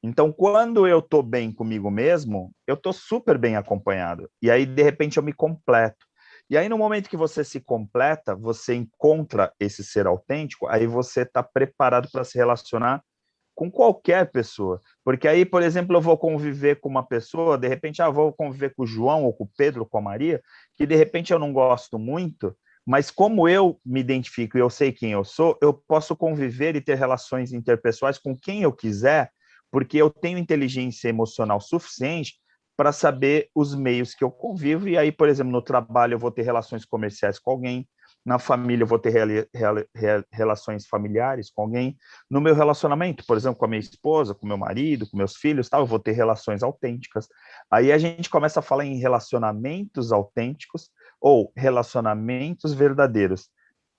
Então, quando eu estou bem comigo mesmo, eu estou super bem acompanhado. E aí, de repente, eu me completo. E aí, no momento que você se completa, você encontra esse ser autêntico, aí você está preparado para se relacionar com qualquer pessoa. Porque aí, por exemplo, eu vou conviver com uma pessoa, de repente, vou conviver com o João, ou com o Pedro, com a Maria, que de repente eu não gosto muito, mas como eu me identifico e eu sei quem eu sou, eu posso conviver e ter relações interpessoais com quem eu quiser, porque eu tenho inteligência emocional suficiente para saber os meios que eu convivo, e aí, por exemplo, no trabalho eu vou ter relações comerciais com alguém, Na família, eu vou ter relações familiares com alguém. No meu relacionamento, por exemplo, com a minha esposa, com meu marido, com meus filhos, tal, eu vou ter relações autênticas. Aí a gente começa a falar em relacionamentos autênticos ou relacionamentos verdadeiros,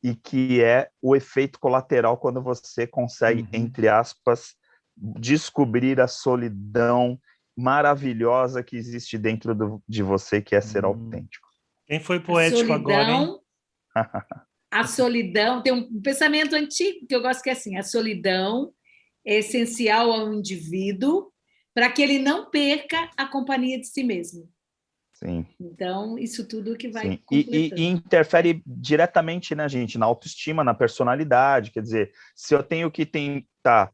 e que é o efeito colateral quando você consegue, entre aspas, descobrir a solidão maravilhosa que existe dentro de você, que é ser autêntico. Quem foi poético agora, hein? A solidão, tem um pensamento antigo que eu gosto que é assim, a solidão é essencial ao indivíduo para que ele não perca a companhia de si mesmo. Sim. Então, isso tudo que vai Sim. E interfere diretamente, né, gente, na autoestima, na personalidade. Quer dizer, se eu tenho que tentar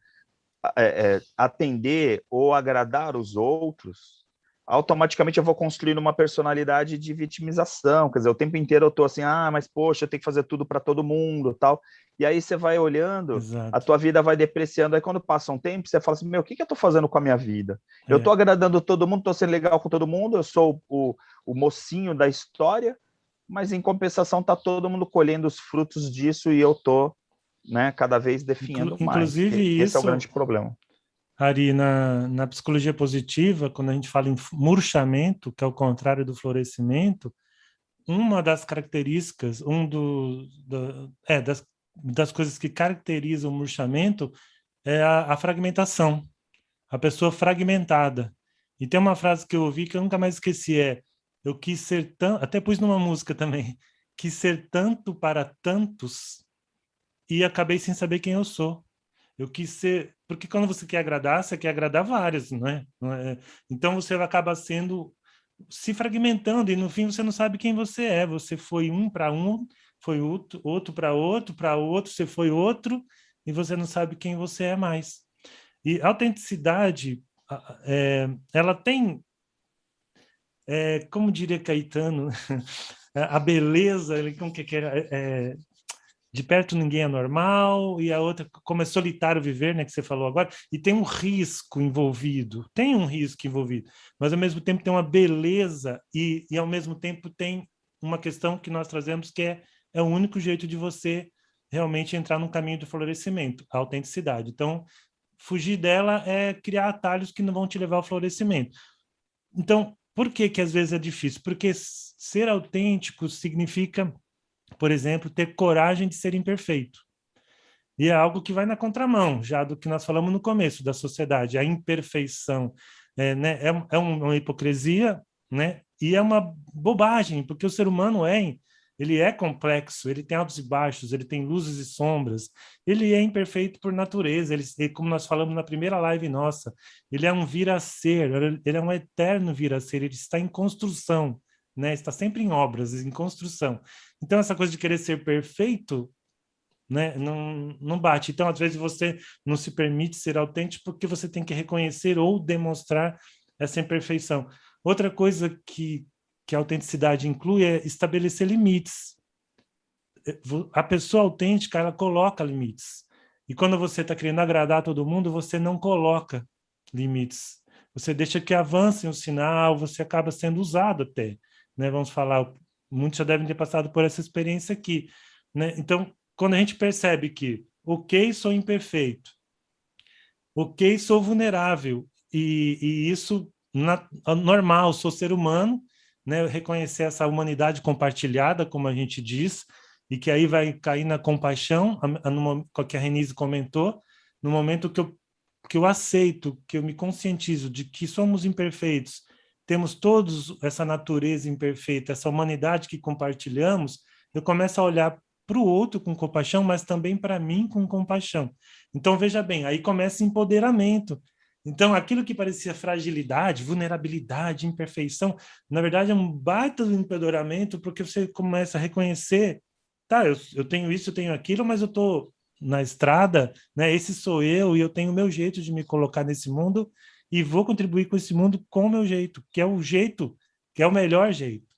atender ou agradar os outros, automaticamente eu vou construir uma personalidade de vitimização. Quer dizer, o tempo inteiro eu estou assim, mas poxa, eu tenho que fazer tudo para todo mundo, tal. E aí você vai olhando, Exato. A tua vida vai depreciando. Aí quando passa um tempo, você fala assim, o que eu estou fazendo com a minha vida? Eu estou agradando todo mundo, estou sendo legal com todo mundo, eu sou o mocinho da história, mas em compensação está todo mundo colhendo os frutos disso e eu estou, né, cada vez definhando mais. Inclusive Esse é o grande problema. Ari, na psicologia positiva, quando a gente fala em murchamento, que é o contrário do florescimento, uma das características, das coisas que caracterizam o murchamento é a fragmentação, a pessoa fragmentada. E tem uma frase que eu ouvi que eu nunca mais esqueci, eu quis ser tanto, até pus numa música também, quis ser tanto para tantos e acabei sem saber quem eu sou. Eu quis ser... Porque quando você quer agradar vários, não é? Então você acaba se fragmentando e no fim você não sabe quem você é. Você foi um para um, foi outro para outro, você foi outro e você não sabe quem você é mais. E a autenticidade, ela tem, como diria Caetano, a beleza, como que é? De perto ninguém é normal, e a outra, como é solitário viver, né, que você falou agora, e tem um risco envolvido, mas ao mesmo tempo tem uma beleza e ao mesmo tempo tem uma questão que nós trazemos que é o único jeito de você realmente entrar no caminho do florescimento, a autenticidade. Então, fugir dela é criar atalhos que não vão te levar ao florescimento. Então, por que às vezes é difícil? Porque ser autêntico significa, por exemplo, ter coragem de ser imperfeito. E é algo que vai na contramão, já do que nós falamos no começo da sociedade. A imperfeição né, é uma hipocrisia, né? E é uma bobagem, porque o ser humano ele é complexo, ele tem altos e baixos, ele tem luzes e sombras, ele é imperfeito por natureza, ele, como nós falamos na primeira live nossa, ele é um vir-a-ser, ele é um eterno vir-a-ser, ele está em construção, né? Está sempre em obras, em construção. Então, essa coisa de querer ser perfeito, né, não bate. Então, às vezes, você não se permite ser autêntico porque você tem que reconhecer ou demonstrar essa imperfeição. Outra coisa que a autenticidade inclui é estabelecer limites. A pessoa autêntica, ela coloca limites. E quando você está querendo agradar todo mundo, você não coloca limites. Você deixa que avance um sinal, você acaba sendo usado até. Né? Vamos falar, muitos já devem ter passado por essa experiência aqui. Né? Então, quando a gente percebe que, ok, sou imperfeito, ok, sou vulnerável, e isso normal, sou ser humano, né? Reconhecer essa humanidade compartilhada, como a gente diz, e que aí vai cair na compaixão, no que a Renise comentou, no momento que eu aceito, que eu me conscientizo de que somos imperfeitos, temos todos essa natureza imperfeita, essa humanidade que compartilhamos, eu começo a olhar para o outro com compaixão, mas também para mim com compaixão. Então, veja bem, aí começa empoderamento. Então, aquilo que parecia fragilidade, vulnerabilidade, imperfeição, na verdade é um baita do empoderamento, porque você começa a reconhecer, tá, eu tenho isso, eu tenho aquilo, mas eu estou na estrada, né? Esse sou eu e eu tenho o meu jeito de me colocar nesse mundo e vou contribuir com esse mundo com o meu jeito, que é o melhor jeito.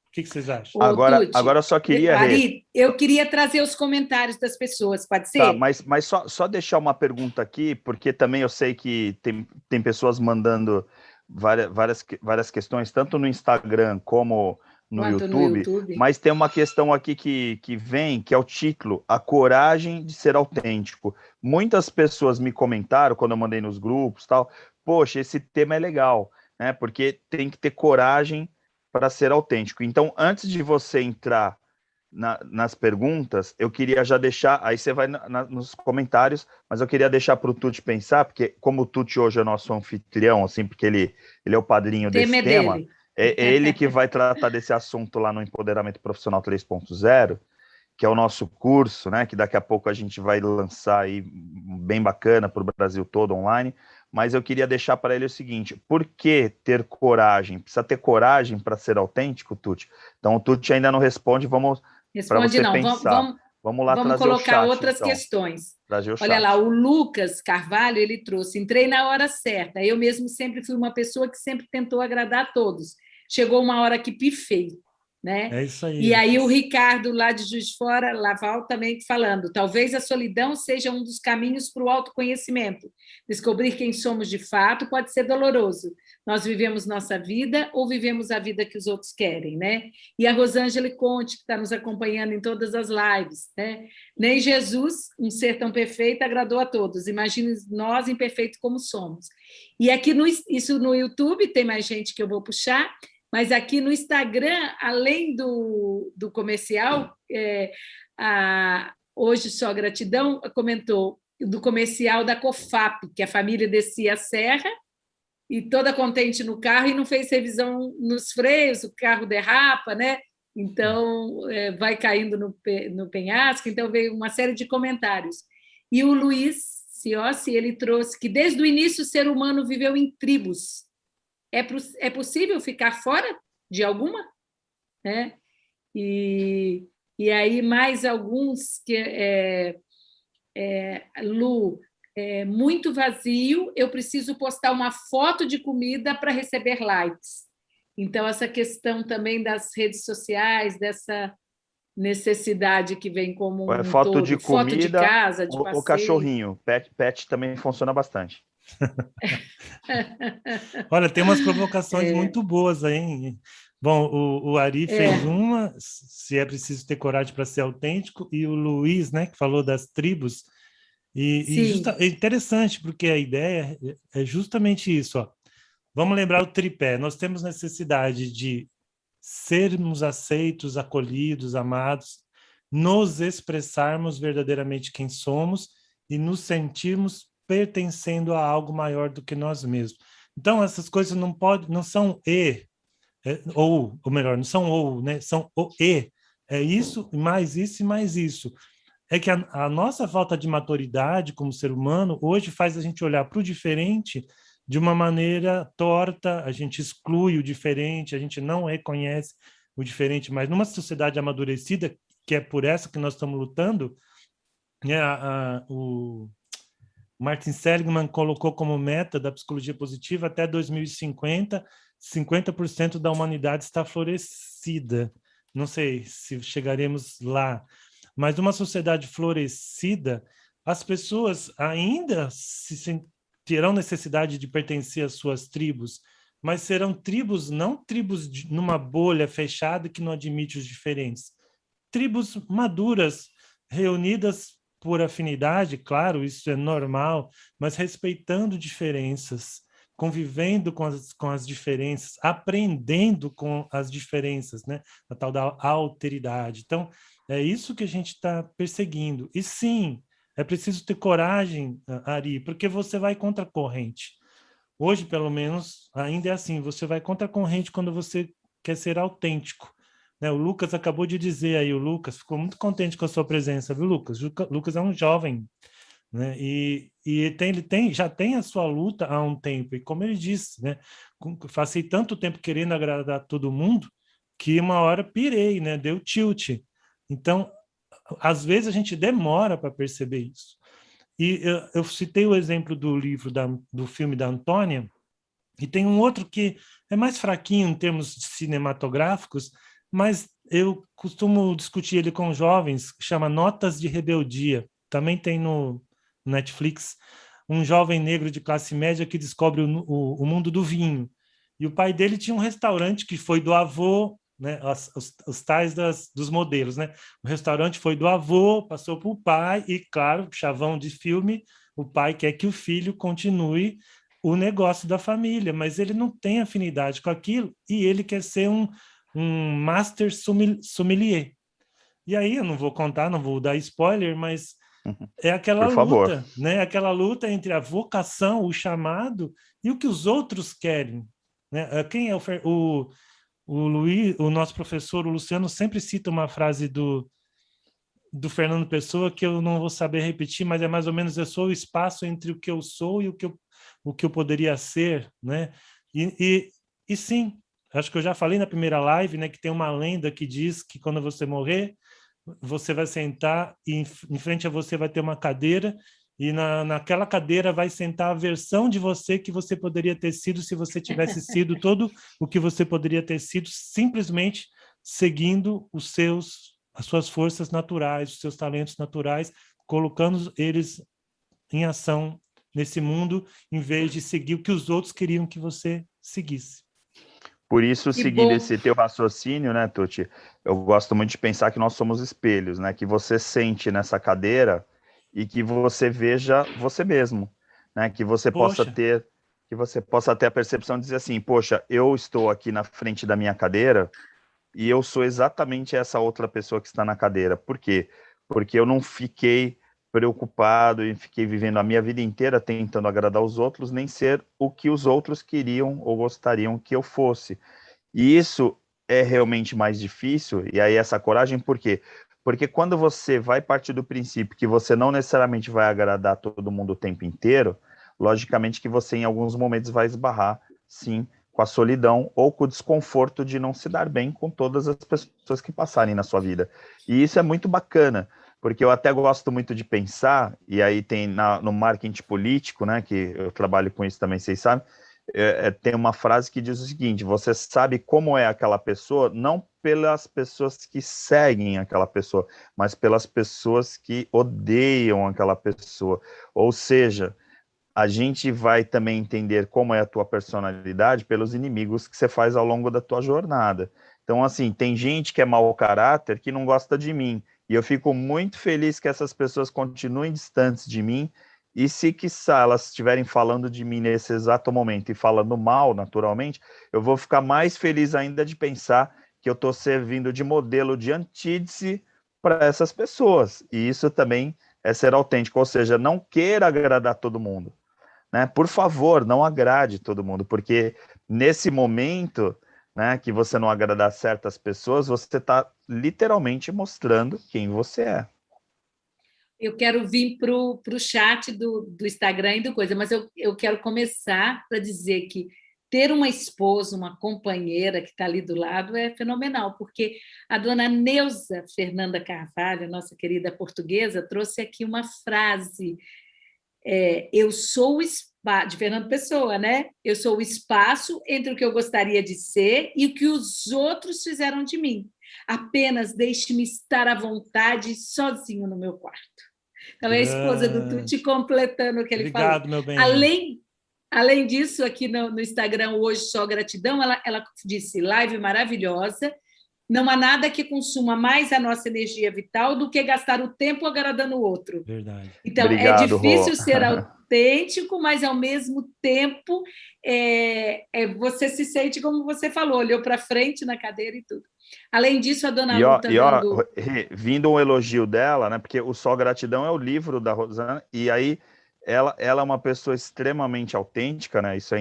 O que vocês acham? Agora eu só queria... Ari, eu queria trazer os comentários das pessoas, pode ser? Tá, mas só deixar uma pergunta aqui, porque também eu sei que tem pessoas mandando várias questões, tanto no Instagram como no Quanto no YouTube, YouTube. mas tem uma questão aqui que vem, que é o título, A Coragem de Ser Autêntico. Muitas pessoas me comentaram, quando eu mandei nos grupos, tal, poxa, esse tema é legal, né? Porque tem que ter coragem para ser autêntico. Então, antes de você entrar nas perguntas, eu queria já deixar, aí você vai nos comentários, mas eu queria deixar para o Tuti pensar, porque como o Tuti hoje é nosso anfitrião, assim, porque ele é o padrinho desse tema, Dele. é ele que vai tratar desse assunto lá no Empoderamento Profissional 3.0, que é o nosso curso, né, que daqui a pouco a gente vai lançar aí, bem bacana para o Brasil todo online, mas eu queria deixar para ele o seguinte: por que ter coragem? Precisa ter coragem para ser autêntico, Tuti? Então o Tuti ainda não responde, vamos para Responde você não. pensar. Vamos lá Vamos trazer o colocar chat, outras então. questões. Trazer o Olha lá, chat. o Lucas Carvalho, ele trouxe, entrei na hora certa. Eu mesmo sempre fui uma pessoa que sempre tentou agradar a todos. Chegou uma hora que pifei, né? É isso aí. E aí o Ricardo, lá de Juiz de Fora, Laval, também falando, talvez a solidão seja um dos caminhos para o autoconhecimento. Descobrir quem somos de fato pode ser doloroso. Nós vivemos nossa vida ou vivemos a vida que os outros querem, né? E a Rosângela Conte, que está nos acompanhando em todas as lives, né? Nem Jesus, um ser tão perfeito, agradou a todos. Imagine nós imperfeitos como somos. E aqui, isso no YouTube, tem mais gente que eu vou puxar, mas aqui no Instagram, além do comercial, Hoje Só Gratidão comentou do comercial da COFAP, que a família descia a serra e toda contente no carro e não fez revisão nos freios, o carro derrapa, né? Então, vai caindo no penhasco. Então, veio uma série de comentários. E o Luiz Ciossi, ele trouxe que, desde o início, o ser humano viveu em tribos. É possível ficar fora de alguma? Né? E aí, mais alguns que... Lu, muito vazio, eu preciso postar uma foto de comida para receber likes. Então, essa questão também das redes sociais, dessa necessidade que vem como um Foto todo, de foto de comida, casa, de passeio. o cachorrinho, pet também funciona bastante. Olha, tem umas provocações muito boas aí, hein? Bom, o Ari fez uma, se é preciso ter coragem para ser autêntico, e o Luiz, né, que falou das tribos. É interessante, porque a ideia é justamente isso, ó. Vamos lembrar o tripé. Nós temos necessidade de sermos aceitos, acolhidos, amados, nos expressarmos verdadeiramente quem somos e nos sentirmos pertencendo a algo maior do que nós mesmos. Então, essas coisas não são ou melhor, não são ou, né? São o e. É isso, mais isso e mais isso. É que a nossa falta de maturidade como ser humano hoje faz a gente olhar para o diferente de uma maneira torta, a gente exclui o diferente, a gente não reconhece o diferente, mas numa sociedade amadurecida, que é por essa que nós estamos lutando, né, o Martin Seligman colocou como meta da psicologia positiva até 2050, 50% da humanidade está florescida. Não sei se chegaremos lá, mas numa sociedade florescida, as pessoas ainda terão necessidade de pertencer às suas tribos, mas serão tribos, não tribos numa bolha fechada que não admite os diferentes. Tribos maduras, reunidas por afinidade, claro, isso é normal, mas respeitando diferenças, convivendo com as diferenças, aprendendo com as diferenças, né? A tal da alteridade. Então, é isso que a gente está perseguindo. E sim, é preciso ter coragem, Ari, porque você vai contra a corrente. Hoje, pelo menos, ainda é assim, você vai contra a corrente quando você quer ser autêntico. Né? O Lucas acabou de dizer aí, o Lucas ficou muito contente com a sua presença, viu, Lucas? Lucas é um jovem, né? E ele já tem a sua luta há um tempo, e como ele disse, né? Passei tanto tempo querendo agradar todo mundo, que uma hora pirei, né? Deu tilt. Então, às vezes a gente demora para perceber isso. E eu citei o exemplo do livro, do filme da Antônia, e tem um outro que é mais fraquinho em termos cinematográficos, mas eu costumo discutir ele com jovens, que chama Notas de Rebeldia. Também tem no Netflix. Um jovem negro de classe média que descobre o mundo do vinho. E o pai dele tinha um restaurante que foi do avô, né? Os tais dos modelos, né? O restaurante foi do avô, passou para o pai, e, claro, chavão de filme, o pai quer que o filho continue o negócio da família, mas ele não tem afinidade com aquilo e ele quer ser um master sommelier. E aí, eu não vou contar, não vou dar spoiler, mas é aquela Por favor. luta, né? Aquela luta entre a vocação, o chamado e o que os outros querem, né? Quem é o Luiz, o nosso professor, o Luciano, sempre cita uma frase do Fernando Pessoa que eu não vou saber repetir, mas é mais ou menos: eu sou o espaço entre o que eu sou e o que eu poderia ser, né? E sim, acho que eu já falei na primeira live, né, que tem uma lenda que diz que quando você morrer, você vai sentar e em frente a você vai ter uma cadeira, e naquela cadeira vai sentar a versão de você que você poderia ter sido se você tivesse sido todo o que você poderia ter sido, simplesmente seguindo as suas forças naturais, os seus talentos naturais, colocando eles em ação nesse mundo, em vez de seguir o que os outros queriam que você seguisse. Por isso, Que seguindo bom. esse teu raciocínio, né, Tuti, eu gosto muito de pensar que nós somos espelhos, né, que você sente nessa cadeira e que você veja você mesmo, né, que você possa Poxa, ter a percepção de dizer assim: poxa, eu estou aqui na frente da minha cadeira e eu sou exatamente essa outra pessoa que está na cadeira. Por quê? Porque eu não fiquei preocupado e fiquei vivendo a minha vida inteira tentando agradar os outros, nem ser o que os outros queriam ou gostariam que eu fosse. E isso é realmente mais difícil, e aí essa coragem, por quê? Porque quando você vai partir do princípio que você não necessariamente vai agradar todo mundo o tempo inteiro, logicamente que você em alguns momentos vai esbarrar, sim, com a solidão ou com o desconforto de não se dar bem com todas as pessoas que passarem na sua vida. E isso é muito bacana, porque eu até gosto muito de pensar, e aí tem no marketing político, né, que eu trabalho com isso também, vocês sabem, tem uma frase que diz o seguinte: você sabe como é aquela pessoa, não pelas pessoas que seguem aquela pessoa, mas pelas pessoas que odeiam aquela pessoa. Ou seja, a gente vai também entender como é a tua personalidade pelos inimigos que você faz ao longo da tua jornada. Então, assim, tem gente que é mau caráter que não gosta de mim, e eu fico muito feliz que essas pessoas continuem distantes de mim, e se, quiçá, elas estiverem falando de mim nesse exato momento e falando mal, naturalmente, eu vou ficar mais feliz ainda de pensar que eu estou servindo de modelo de antítese para essas pessoas. E isso também é ser autêntico, ou seja, não queira agradar todo mundo, né? Por favor, não agrade todo mundo, porque nesse momento, né, que você não agradar certas pessoas, você está literalmente mostrando quem você é. Eu quero vir para o chat do Instagram e do coisa, mas eu quero começar para dizer que ter uma esposa, uma companheira que está ali do lado é fenomenal, porque a dona Neuza Fernanda Carvalho, nossa querida portuguesa, trouxe aqui uma frase: eu sou o espaço, de Fernando Pessoa, né? Eu sou o espaço entre o que eu gostaria de ser e o que os outros fizeram de mim. Apenas deixe-me estar à vontade sozinho no meu quarto. Então, é a esposa do Tuti completando o que ele falou. obrigado, meu bem. Além disso, aqui no Instagram, hoje só gratidão, ela disse: live maravilhosa. Não há nada que consuma mais a nossa energia vital do que gastar o tempo agradando o outro. Verdade. Então, é Obrigado, Rô. difícil ser autêntico, mas, ao mesmo tempo, você se sente, como você falou, olhou para frente na cadeira e tudo. Além disso, a dona Lu está dando... Vindo um elogio dela, né? Porque o Só Gratidão é o livro da Rosana, e aí ela é uma pessoa extremamente autêntica, né? Isso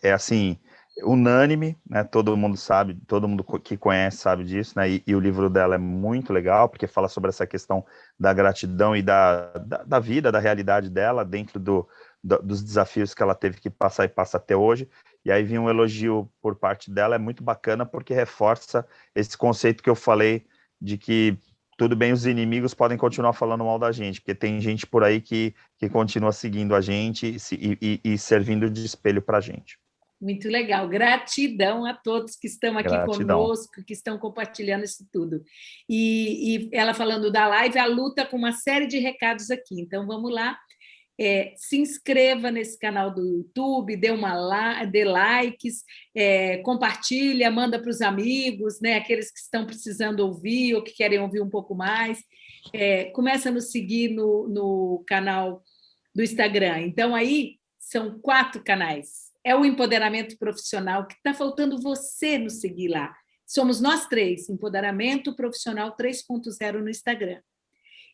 é assim, unânime, né? Todo mundo sabe, todo mundo que conhece sabe disso, né? E o livro dela é muito legal, porque fala sobre essa questão da gratidão e da vida, da realidade dela, dentro dos desafios que ela teve que passar e passa até hoje. E aí vinha um elogio por parte dela, é muito bacana, porque reforça esse conceito que eu falei de que tudo bem, os inimigos podem continuar falando mal da gente, porque tem gente por aí que continua seguindo a gente e servindo de espelho para a gente. Muito legal. Gratidão a todos que estão aqui conosco, que estão compartilhando isso tudo. E ela falando da live, a Lu está com uma série de recados aqui. Então, vamos lá. se inscreva nesse canal do YouTube, dê likes, compartilha, manda para os amigos, né, aqueles que estão precisando ouvir ou que querem ouvir um pouco mais. Começa a nos seguir no canal do Instagram. Então, aí são 4 canais. É o Empoderamento Profissional, que está faltando você nos seguir lá. Somos nós 3, Empoderamento Profissional 3.0 no Instagram.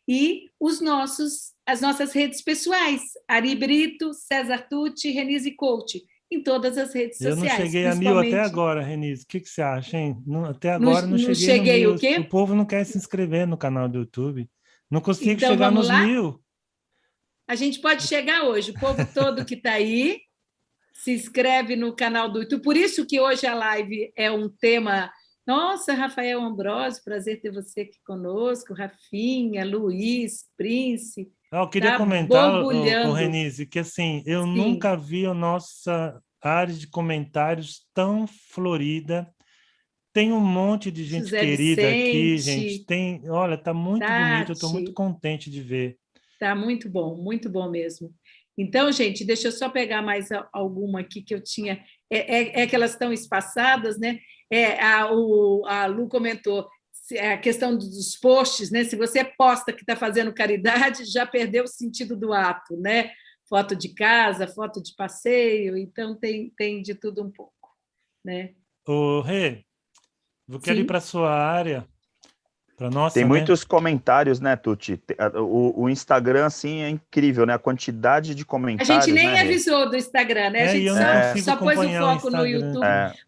E as nossas redes pessoais, Ari Brito, César Tucci, Renise Coach, em todas as redes sociais. Eu não cheguei a 1000 até agora, Renise. O que você acha, hein? Até agora não cheguei cheguei no 1000. O quê? O povo não quer se inscrever no canal do YouTube. Não consigo então, chegar nos lá? 1000. A gente pode chegar hoje. O povo todo que está aí se inscreve no canal do YouTube. Por isso que hoje a live é um tema... Nossa, Rafael Ambrosio, prazer ter você aqui conosco, Rafinha, Luiz, Prince. Eu queria comentar, Renise, que assim, eu nunca vi a nossa área de comentários tão florida. Tem um monte de gente querida aqui, gente. Olha, tá muito bonito, eu estou muito contente de ver. Tá muito bom mesmo. Então, gente, deixa eu só pegar mais alguma aqui que eu tinha. Que elas estão espaçadas, né? A Lu comentou a questão dos posts, né? Se você posta que está fazendo caridade, já perdeu o sentido do ato, né? Foto de casa, foto de passeio, então tem de tudo um pouco, né? Ô, Rê, eu quero ir para a sua área. Nossa, tem muitos comentários, né, Tucci? O Instagram, assim, é incrível, né? A quantidade de comentários. A gente nem avisou do Instagram, né? A gente só pôs o foco no YouTube.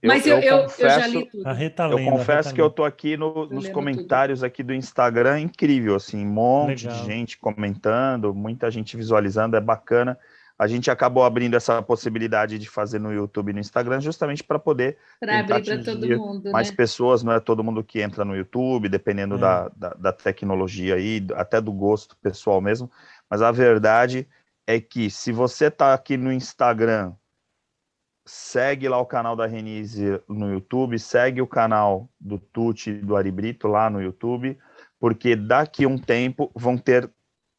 Mas eu já li tudo. Eu confesso que eu estou aqui nos comentários aqui do Instagram, incrível, assim, um monte de gente comentando, muita gente visualizando, é bacana. A gente acabou abrindo essa possibilidade de fazer no YouTube e no Instagram justamente para poder abrir para todo mundo, mais pessoas, não é todo mundo que entra no YouTube, dependendo da tecnologia aí, até do gosto pessoal mesmo, mas a verdade é que se você está aqui no Instagram, segue lá o canal da Renise no YouTube, segue o canal do Tucci e do Ari Brito lá no YouTube, porque daqui a um tempo vão ter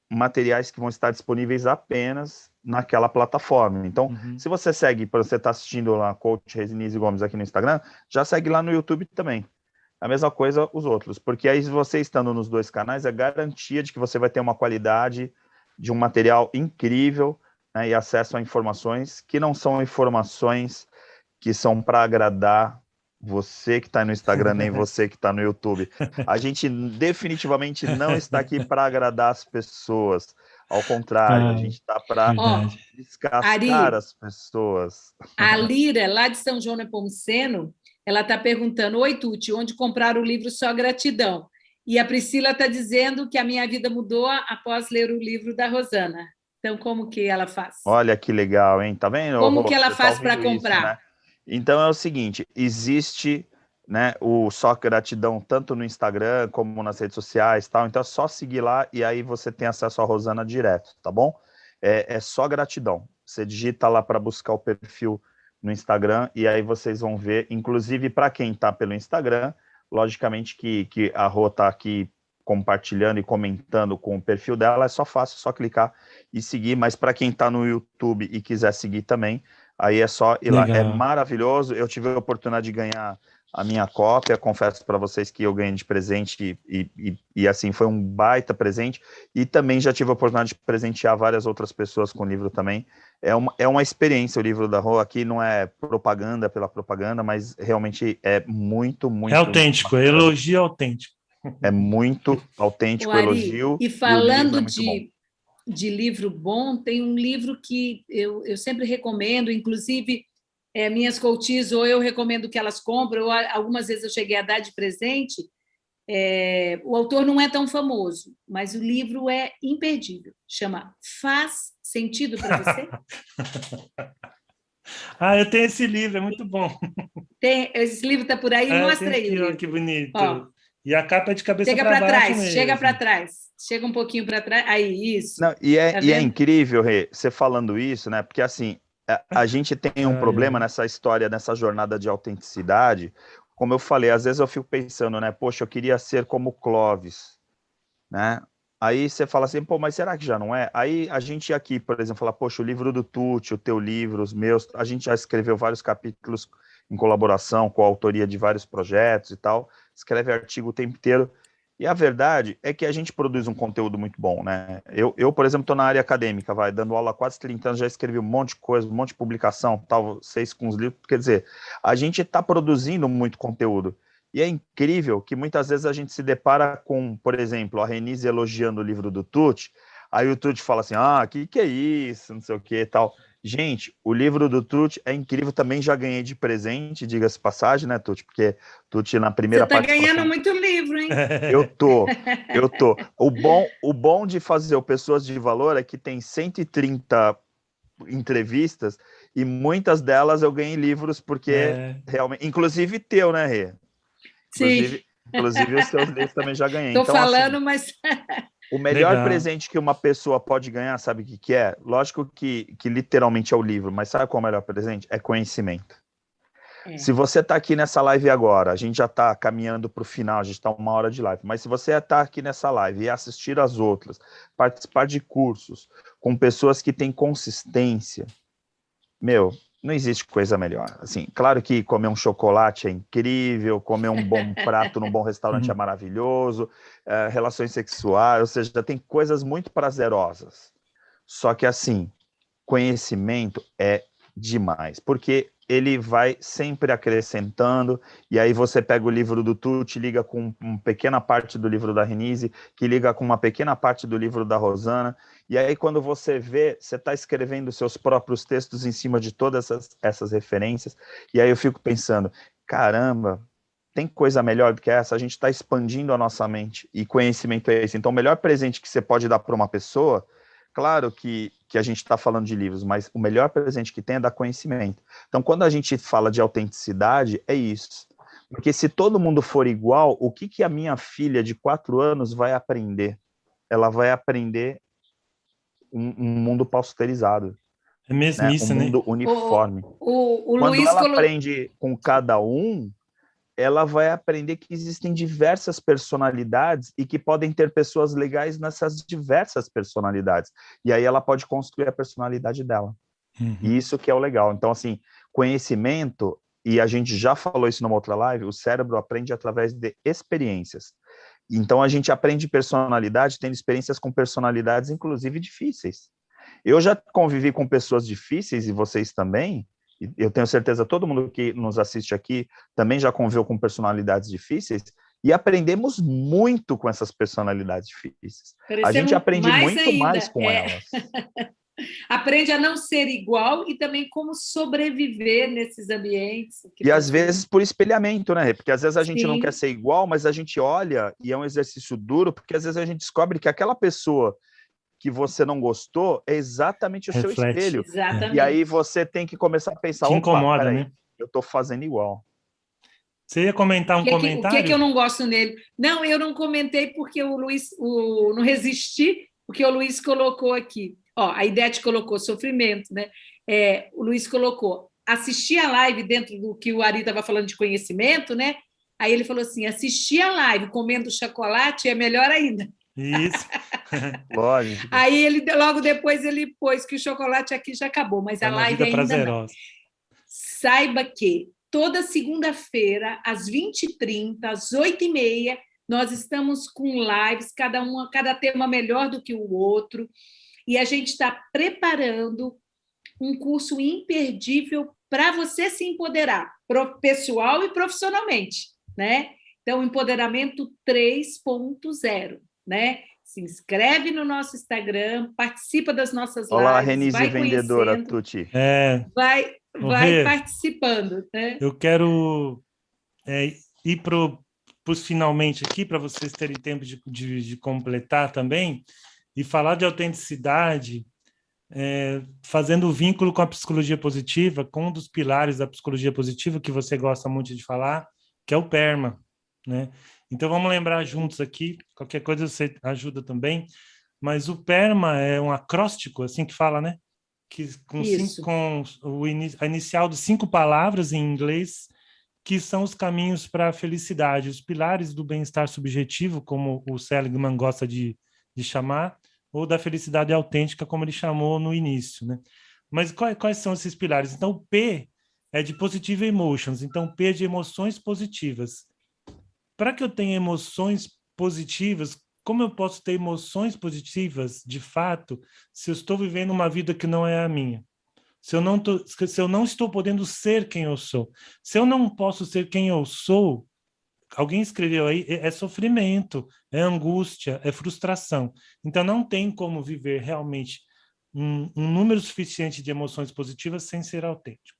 materiais que vão estar disponíveis apenas naquela plataforma. Então, se você segue, para você estar assistindo lá Coach Renise Gomes aqui no Instagram, já segue lá no YouTube também. A mesma coisa os outros, porque aí você estando nos 2 canais é garantia de que você vai ter uma qualidade de um material incrível, né, e acesso a informações que não são informações que são para agradar você que está no Instagram, nem você que está no YouTube. A gente definitivamente não está aqui para agradar as pessoas. Ao contrário, a gente está para descascar as pessoas. A Lira, lá de São João Nepomuceno, ela está perguntando: oi, Tucci, onde comprar o livro Só Gratidão? E a Priscila está dizendo que a minha vida mudou após ler o livro da Rosana. Então, como que ela faz? Olha que legal, hein? Tá vendo? Como que ela faz para comprar? Isso, né? Então, é o seguinte, existe, né, o Só Gratidão tanto no Instagram como nas redes sociais, tal. Então, é só seguir lá e aí você tem acesso à Rosana direto, tá bom? É Só Gratidão. Você digita lá para buscar o perfil no Instagram e aí vocês vão ver, inclusive para quem está pelo Instagram, logicamente que a Rô está aqui compartilhando e comentando com o perfil dela, é só fácil, só clicar e seguir, mas para quem está no YouTube e quiser seguir também, aí é só ir lá. É maravilhoso, eu tive a oportunidade de ganhar a minha cópia, confesso para vocês que eu ganhei de presente e assim, foi um baita presente, e também já tive a oportunidade de presentear várias outras pessoas com o livro também. É uma experiência o livro da Rô, aqui não é propaganda pela propaganda, mas realmente é muito, muito... É autêntico, é elogio autêntico. É muito autêntico, o elogio. E falando de livro bom, tem um livro que eu sempre recomendo, inclusive minhas coaches, ou eu recomendo que elas comprem, ou algumas vezes eu cheguei a dar de presente. O autor não é tão famoso, mas o livro é imperdível. Chama Faz Sentido para Você? Eu tenho esse livro, é muito bom. Esse livro está por aí, mostra aí. Olha que bonito. E a capa é de cabeça para baixo trás, mesmo. chega para trás. Chega um pouquinho para trás. Aí, isso. Não, e é incrível, Rê, você falando isso, né? Porque, assim, a gente tem um problema nessa história, nessa jornada de autenticidade. Como eu falei, às vezes eu fico pensando, né? Poxa, eu queria ser como Clóvis, né? Aí você fala assim, pô, mas será que já não é? Aí a gente aqui, por exemplo, fala, poxa, o livro do Tucci, o teu livro, os meus, a gente já escreveu vários capítulos em colaboração com a autoria de vários projetos e tal, escreve artigo o tempo inteiro. E a verdade é que a gente produz um conteúdo muito bom, né? Eu por exemplo, estou na área acadêmica, dando aula há quase 30 anos, já escrevi um monte de coisa, um monte de publicação, tal, vocês com os livros, quer dizer, a gente está produzindo muito conteúdo. E é incrível que muitas vezes a gente se depara com, por exemplo, a Renise elogiando o livro do Tucci, aí o Tucci fala assim, que é isso, não sei o que e tal. Gente, o livro do Tucci é incrível, também já ganhei de presente, diga-se passagem, né, Tucci? Porque Tucci na Você primeira está participação... ganhando muito livro, hein? Eu tô. O bom de fazer o Pessoas de Valor é que tem 130 entrevistas e muitas delas eu ganhei livros porque realmente, inclusive teu, né, Rê? Sim. Inclusive os teus livros também já ganhei. Estou Então, falando, assim, mas... o melhor presente que uma pessoa pode ganhar, sabe o que é? Lógico que literalmente é o livro, mas sabe qual é o melhor presente? É conhecimento. Se você está aqui nessa live agora, a gente já está caminhando para o final, a gente está 1 hora de live, mas se você está aqui nessa live e assistir as outras, participar de cursos com pessoas que têm consistência, não existe coisa melhor. Assim, claro que comer um chocolate é incrível, comer um bom prato num bom restaurante é maravilhoso, relações sexuais, ou seja, tem coisas muito prazerosas. Só que, assim, conhecimento é demais, porque ele vai sempre acrescentando, e aí você pega o livro do Tucci, liga com uma pequena parte do livro da Renise, que liga com uma pequena parte do livro da Rosana, e aí quando você vê, você está escrevendo seus próprios textos em cima de todas essas referências, e aí eu fico pensando, caramba, tem coisa melhor do que essa? A gente está expandindo a nossa mente, e conhecimento é esse. Então, o melhor presente que você pode dar para uma pessoa, claro que a gente está falando de livros, mas o melhor presente que tem é dar conhecimento. Então, quando a gente fala de autenticidade, é isso. Porque se todo mundo for igual, o que a minha filha de 4 anos vai aprender? Ela vai aprender um mundo pausterizado, É né? Um mesmice, né? mundo uniforme. O Quando Luiz ela colocou... aprende com cada um, ela vai aprender que existem diversas personalidades e que podem ter pessoas legais nessas diversas personalidades. E aí ela pode construir a personalidade dela. E isso que é o legal. Então, assim, conhecimento, e a gente já falou isso numa outra live, o cérebro aprende através de experiências. Então, a gente aprende personalidade tendo experiências com personalidades, inclusive difíceis. Eu já convivi com pessoas difíceis, e vocês também, e eu tenho certeza todo mundo que nos assiste aqui também já conviveu com personalidades difíceis, e aprendemos muito com essas personalidades difíceis. A gente aprende muito mais com elas. Aprende a não ser igual e também como sobreviver nesses ambientes. E às vezes por espelhamento, né? Porque às vezes a gente não Sim. quer ser igual, mas a gente olha e é um exercício duro, porque às vezes a gente descobre que aquela pessoa que você não gostou é exatamente o seu espelho. Exatamente. E aí você tem que começar a pensar, Te incomoda, peraí, né? eu estou fazendo igual. Você ia comentar um comentário? O que eu não gosto nele? Não, eu não comentei porque o Luiz... não resisti, porque o Luiz colocou aqui. Ó, a Idete colocou sofrimento, né? O Luiz colocou assistir a live dentro do que o Ari estava falando de conhecimento, né? Aí ele falou assim, assistir a live comendo chocolate é melhor ainda. Isso. Lógico. Aí logo depois ele pôs que o chocolate aqui já acabou, mas a live ainda prazerosa. não. Saiba que toda segunda-feira, às 20h30, às 8h30, nós estamos com lives, cada tema melhor do que o outro, e a gente está preparando um curso imperdível para você se empoderar, pessoal e profissionalmente, né? Então, Empoderamento 3.0, né? Se inscreve no nosso Instagram, participa das nossas lives. Olá, Renise, vai vendedora, Tucci. Vai participando, né? Eu quero ir para os finalmente aqui, para vocês terem tempo de completar também, e falar de autenticidade, fazendo o vínculo com a psicologia positiva, com um dos pilares da psicologia positiva, que você gosta muito de falar, que é o PERMA, né? Então, vamos lembrar juntos aqui, qualquer coisa você ajuda também, mas o PERMA é um acróstico, assim que fala, né? A inicial de 5 palavras em inglês, que são os caminhos para a felicidade, os pilares do bem-estar subjetivo, como o Seligman gosta de de chamar, ou da felicidade autêntica, como ele chamou no início, né? Mas quais são esses pilares? Então, o P é de positive emotions, então P é de emoções positivas. Para que eu tenha emoções positivas, como eu posso ter emoções positivas, de fato, se eu estou vivendo uma vida que não é a minha? Se eu não estou podendo ser quem eu sou. Se eu não posso ser quem eu sou, alguém escreveu aí, é sofrimento, é angústia, é frustração. Então, não tem como viver realmente um número suficiente de emoções positivas sem ser autêntico.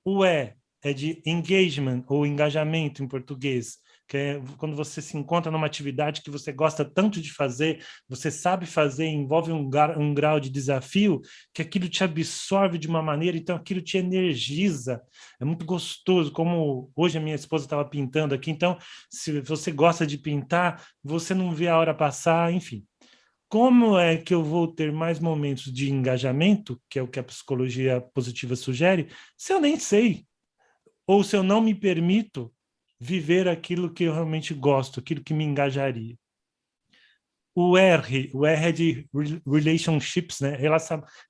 O é de engagement, ou engajamento em português, que é quando você se encontra numa atividade que você gosta tanto de fazer, você sabe fazer, envolve um grau de desafio, que aquilo te absorve de uma maneira, então aquilo te energiza. É muito gostoso, como hoje a minha esposa estava pintando aqui, então, se você gosta de pintar, você não vê a hora passar, enfim. Como é que eu vou ter mais momentos de engajamento, que é o que a psicologia positiva sugere, se eu nem sei? Ou se eu não me permito viver aquilo que eu realmente gosto, aquilo que me engajaria. O R é de relationships, né?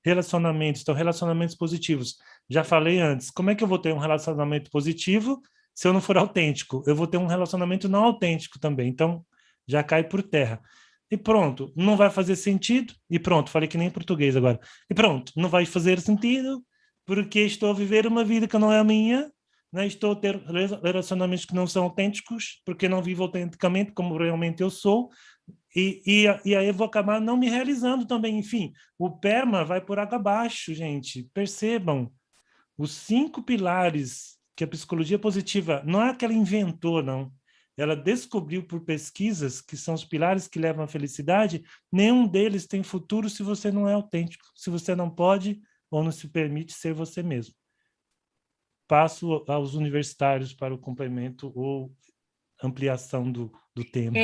Relacionamentos, então relacionamentos positivos. Já falei antes, como é que eu vou ter um relacionamento positivo se eu não for autêntico? Eu vou ter um relacionamento não autêntico também, então já cai por terra. E pronto, não vai fazer sentido, e pronto, falei que nem em português agora. E pronto, não vai fazer sentido, porque estou a viver uma vida que não é a minha, né? Estou a ter relacionamentos que não são autênticos, porque não vivo autenticamente como realmente eu sou, e aí eu vou acabar não me realizando também. Enfim, o PERMA vai por água abaixo, gente. Percebam, os 5 pilares que a psicologia positiva, não é que ela inventou, não. Ela descobriu por pesquisas que são os pilares que levam à felicidade, nenhum deles tem futuro se você não é autêntico, se você não pode ou não se permite ser você mesmo. Passo aos universitários para o complemento ou ampliação do tema.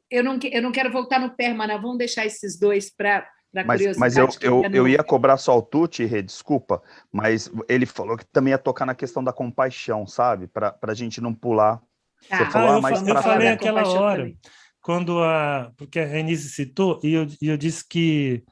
Eu não quero voltar no PERMA, não. Vamos deixar esses dois para Mas curiosidade. eu ia cobrar só o Tucci, Rê, desculpa, mas ele falou que também ia tocar na questão da compaixão, sabe? Para a gente não pular. Tá. Você falou, Eu falei da aquela hora, também. porque a Renise citou, e eu disse que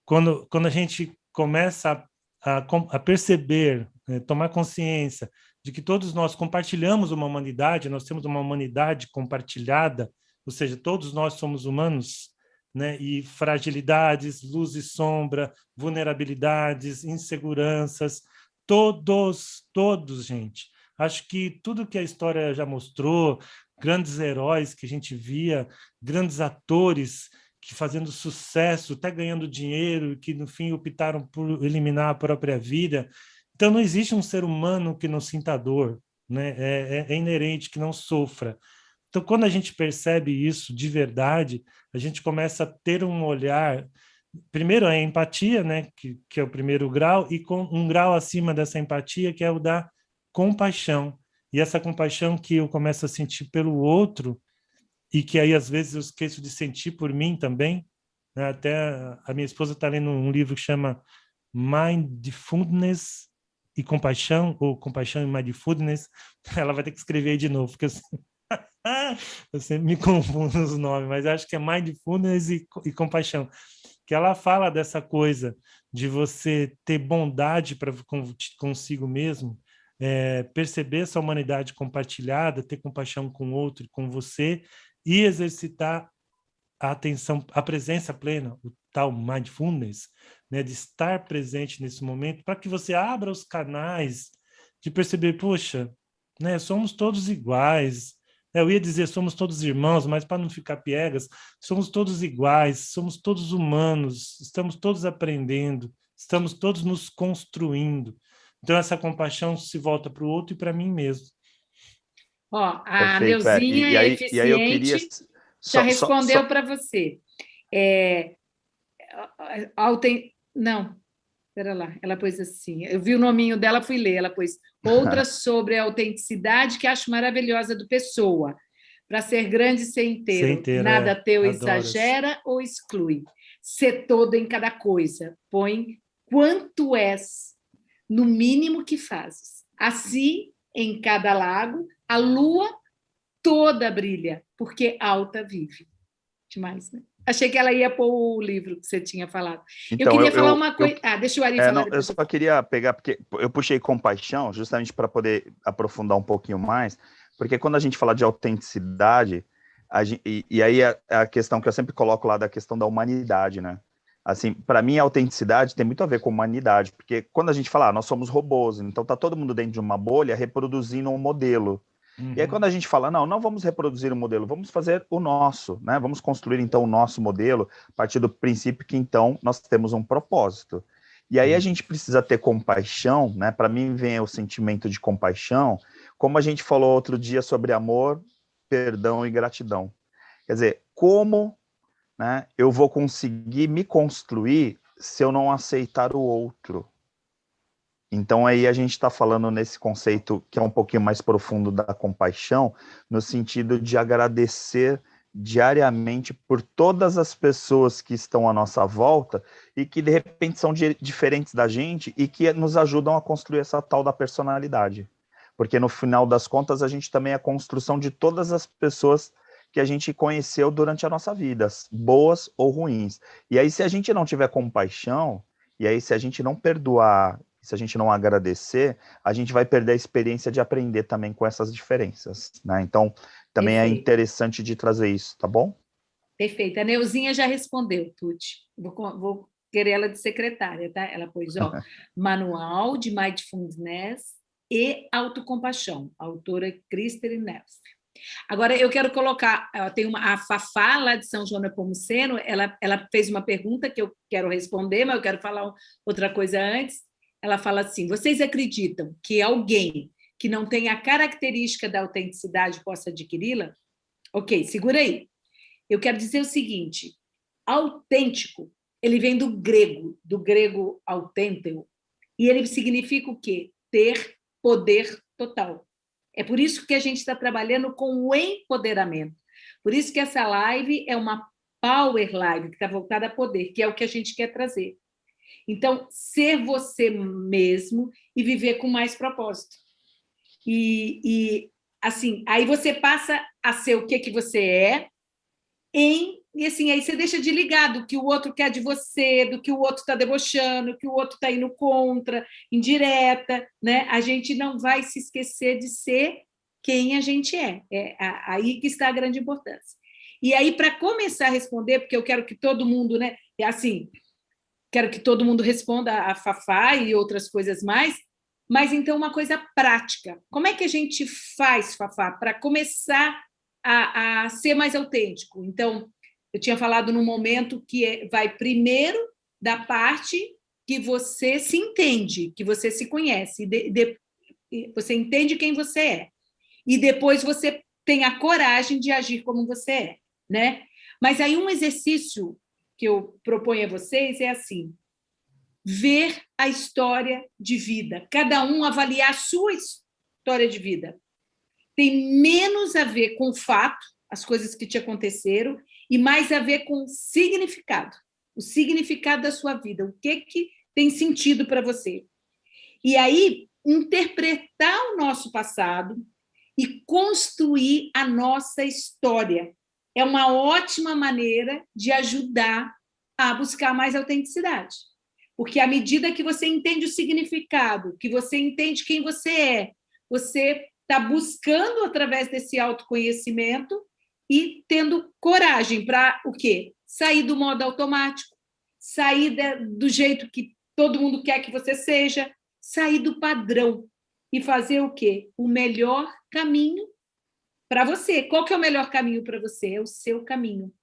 quando a gente começa a perceber, tomar consciência de que todos nós compartilhamos uma humanidade, nós temos uma humanidade compartilhada, ou seja, todos nós somos humanos, né? E fragilidades, luz e sombra, vulnerabilidades, inseguranças, todos, gente. Acho que tudo que a história já mostrou, grandes heróis que a gente via, grandes atores que fazendo sucesso, até ganhando dinheiro, que no fim optaram por eliminar a própria vida. Então não existe um ser humano que não sinta dor, né? É inerente que não sofra. Então, quando a gente percebe isso de verdade, a gente começa a ter um olhar. Primeiro, a empatia, né? Que é o primeiro grau, e com um grau acima dessa empatia, que é o da compaixão. E essa compaixão que eu começo a sentir pelo outro, e que aí às vezes eu esqueço de sentir por mim também, né? Até a minha esposa está lendo um livro que chama Mindfulness e Compaixão, ou Compaixão e Mindfulness. Ela vai ter que escrever aí de novo, porque eu sempre me confundo os nomes, mas acho que é Mindfulness e Compaixão, que ela fala dessa coisa de você ter bondade para consigo mesmo, perceber essa humanidade compartilhada, ter compaixão com o outro e com você, e exercitar a atenção, a presença plena, o tal mindfulness, né, de estar presente nesse momento, para que você abra os canais de perceber, poxa, né, somos todos iguais. Eu ia dizer somos todos irmãos, mas para não ficar piegas, somos todos iguais, somos todos humanos, estamos todos aprendendo, estamos todos nos construindo. Então essa compaixão se volta para o outro e para mim mesmo. Ó, a Perfeito, Neuzinha e aí eu queria já respondeu para você. Não, espera lá, ela pôs assim, eu vi o nominho dela, fui ler, ela pôs outra sobre a autenticidade que acho maravilhosa do Pessoa, para ser grande e ser inteiro, nada teu exagera ou exclui, ser todo em cada coisa, põe quanto és, no mínimo que fazes, assim em cada lago, a lua toda brilha, porque alta vive. Demais, né? Achei que ela ia pôr o livro que você tinha falado. Eu Então, queria falar uma coisa... deixa o Ari falar. não, eu só queria pegar, porque eu puxei compaixão, justamente para poder aprofundar um pouquinho mais, porque quando a gente fala de autenticidade, e aí a questão que eu sempre coloco lá da questão da humanidade, né? Assim, para mim, a autenticidade tem muito a ver com humanidade, porque quando a gente fala, nós somos robôs, então tá todo mundo dentro de uma bolha reproduzindo um modelo. E aí, quando a gente fala, não vamos reproduzir o modelo, vamos fazer o nosso, né? Vamos construir, então, o nosso modelo, a partir do princípio que, então, nós temos um propósito. E aí a gente precisa ter compaixão, né? Para mim, vem o sentimento de compaixão, como a gente falou outro dia sobre amor, perdão e gratidão. Quer dizer, como, né, eu vou conseguir me construir se eu não aceitar o outro? Então, aí a gente está falando nesse conceito que é um pouquinho mais profundo da compaixão, no sentido de agradecer diariamente por todas as pessoas que estão à nossa volta e que, de repente, são diferentes da gente e que nos ajudam a construir essa tal da personalidade. Porque, no final das contas, a gente também é a construção de todas as pessoas que a gente conheceu durante a nossa vida, boas ou ruins. E aí, se a gente não tiver compaixão, e aí, se a gente não perdoar, se a gente não agradecer, a gente vai perder a experiência de aprender também com essas diferenças, né? Então, também é interessante de trazer isso, tá bom? Perfeito. A Neuzinha já respondeu, Tuti. Vou querer ela de secretária, tá? Ela pôs, Manual de Mindfulness e Autocompaixão, autora Christine Neff. Agora, eu quero colocar, tem a Fafá, lá de São João Nepomuceno, ela fez uma pergunta que eu quero responder, mas eu quero falar outra coisa antes. Ela fala assim, vocês acreditam que alguém que não tem a característica da autenticidade possa adquiri-la? Ok, segura aí. Eu quero dizer o seguinte, autêntico, ele vem do grego autênteo, e ele significa o quê? Ter poder total. É por isso que a gente está trabalhando com o empoderamento. Por isso que essa live é uma power live, que está voltada a poder, que é o que a gente quer trazer. Então, ser você mesmo e viver com mais propósito. E assim, aí você passa a ser o que você é, e assim, aí você deixa de ligar do que o outro quer de você, do que o outro está debochando, do que o outro está indo contra, indireta, né? A gente não vai se esquecer de ser quem a gente é. É aí que está a grande importância. E aí, para começar a responder, porque eu quero que todo mundo, né? Assim, quero que todo mundo responda a Fafá e outras coisas mais, mas então uma coisa prática. Como é que a gente faz, Fafá, para começar a ser mais autêntico? Então, eu tinha falado no momento que vai primeiro da parte que você se entende, que você se conhece, você entende quem você é, e depois você tem a coragem de agir como você é, né? Mas aí um exercício que eu proponho a vocês é assim, ver a história de vida, cada um avaliar a sua história de vida. Tem menos a ver com o fato, as coisas que te aconteceram, e mais a ver com o significado da sua vida, o que tem sentido para você. E aí, interpretar o nosso passado e construir a nossa história. É uma ótima maneira de ajudar a buscar mais autenticidade. Porque à medida que você entende o significado, que você entende quem você está buscando através desse autoconhecimento e tendo coragem para o quê? Sair do modo automático, sair do jeito que todo mundo quer que você seja, sair do padrão e fazer o quê? O melhor caminho para você. Qual que é o melhor caminho para você? É o seu caminho.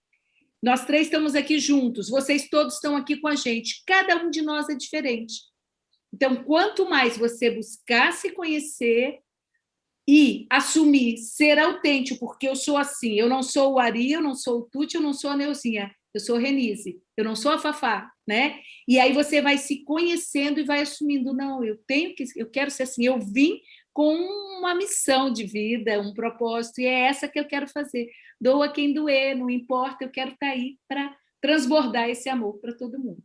Nós três estamos aqui juntos, vocês todos estão aqui com a gente, cada um de nós é diferente. Então, quanto mais você buscar se conhecer e assumir, ser autêntico, porque eu sou assim, eu não sou o Ari, eu não sou o Tuti, eu não sou a Neuzinha, eu sou a Renise, eu não sou a Fafá, né? E aí você vai se conhecendo e vai assumindo, não, eu quero ser assim, eu vim com uma missão de vida, um propósito, e é essa que eu quero fazer. Doa quem doer, não importa, eu quero estar aí para transbordar esse amor para todo mundo.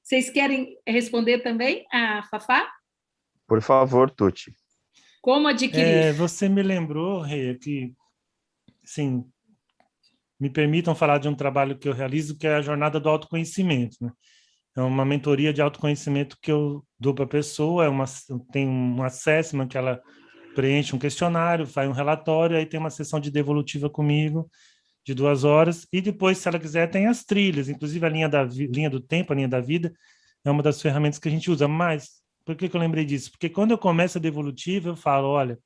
Vocês querem responder também a Fafá? Por favor, Tuti. Como adquirir? Você me lembrou, Rê, que, assim, me permitam falar de um trabalho que eu realizo, que é a Jornada do Autoconhecimento, né? É uma mentoria de autoconhecimento que eu dou para a pessoa, tem um assessment que ela preenche um questionário, faz um relatório, aí tem uma sessão de devolutiva comigo, de 2 horas, e depois, se ela quiser, tem as trilhas, inclusive a linha do tempo, a linha da vida, é uma das ferramentas que a gente usa. Mas, por que eu lembrei disso? Porque quando eu começo a devolutiva, eu falo, olha,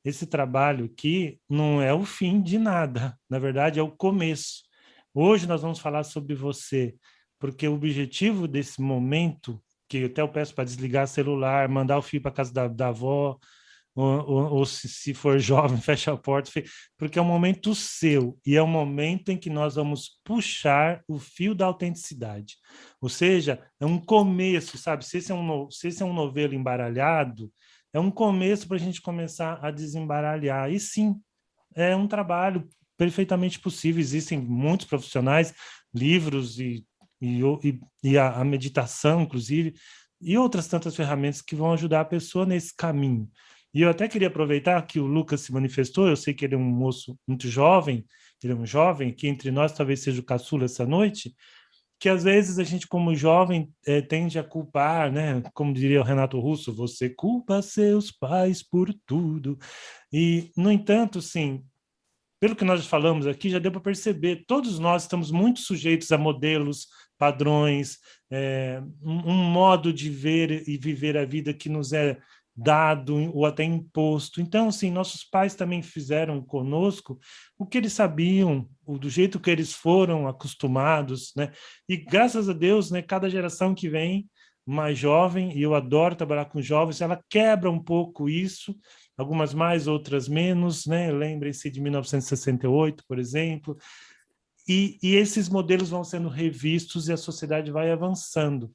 esse trabalho aqui não é o fim de nada, na verdade é o começo. Hoje nós vamos falar sobre você, porque o objetivo desse momento, que até eu peço para desligar o celular, mandar o filho para casa da avó, ou se for jovem, fecha a porta, porque é um momento seu, e é um momento em que nós vamos puxar o fio da autenticidade. Ou seja, é um começo, sabe? Se esse é um novelo embaralhado, é um começo para a gente começar a desembaralhar. E sim, é um trabalho perfeitamente possível. Existem muitos profissionais, livros e a meditação, inclusive, e outras tantas ferramentas que vão ajudar a pessoa nesse caminho. E eu até queria aproveitar que o Lucas se manifestou, eu sei que ele é um moço muito jovem, ele é um jovem, que entre nós talvez seja o caçula essa noite, que às vezes a gente, como jovem, tende a culpar, né? Como diria o Renato Russo, você culpa seus pais por tudo. E, no entanto, sim, pelo que nós falamos aqui, já deu para perceber, todos nós estamos muito sujeitos a modelos, padrões, um modo de ver e viver a vida que nos é dado ou até imposto. Então, assim, nossos pais também fizeram conosco o que eles sabiam, do jeito que eles foram acostumados, né? E graças a Deus, né, cada geração que vem mais jovem, e eu adoro trabalhar com jovens, ela quebra um pouco isso, algumas mais, outras menos, né? Lembrem-se de 1968, por exemplo, e esses modelos vão sendo revistos e a sociedade vai avançando.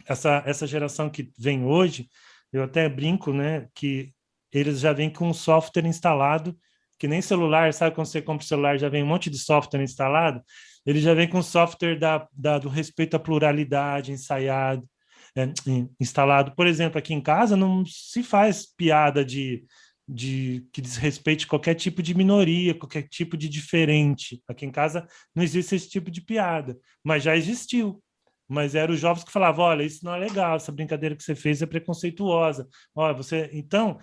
Essa geração que vem hoje, eu até brinco, né, que eles já vêm com um software instalado, que nem celular, sabe quando você compra o celular, já vem um monte de software instalado? Ele já vem com software do respeito à pluralidade ensaiado, instalado. Por exemplo, aqui em casa não se faz piada que desrespeite qualquer tipo de minoria, qualquer tipo de diferente. Aqui em casa não existe esse tipo de piada, mas já existiu. Mas eram os jovens que falavam, olha, isso não é legal, essa brincadeira que você fez é preconceituosa. Olha, você... Então,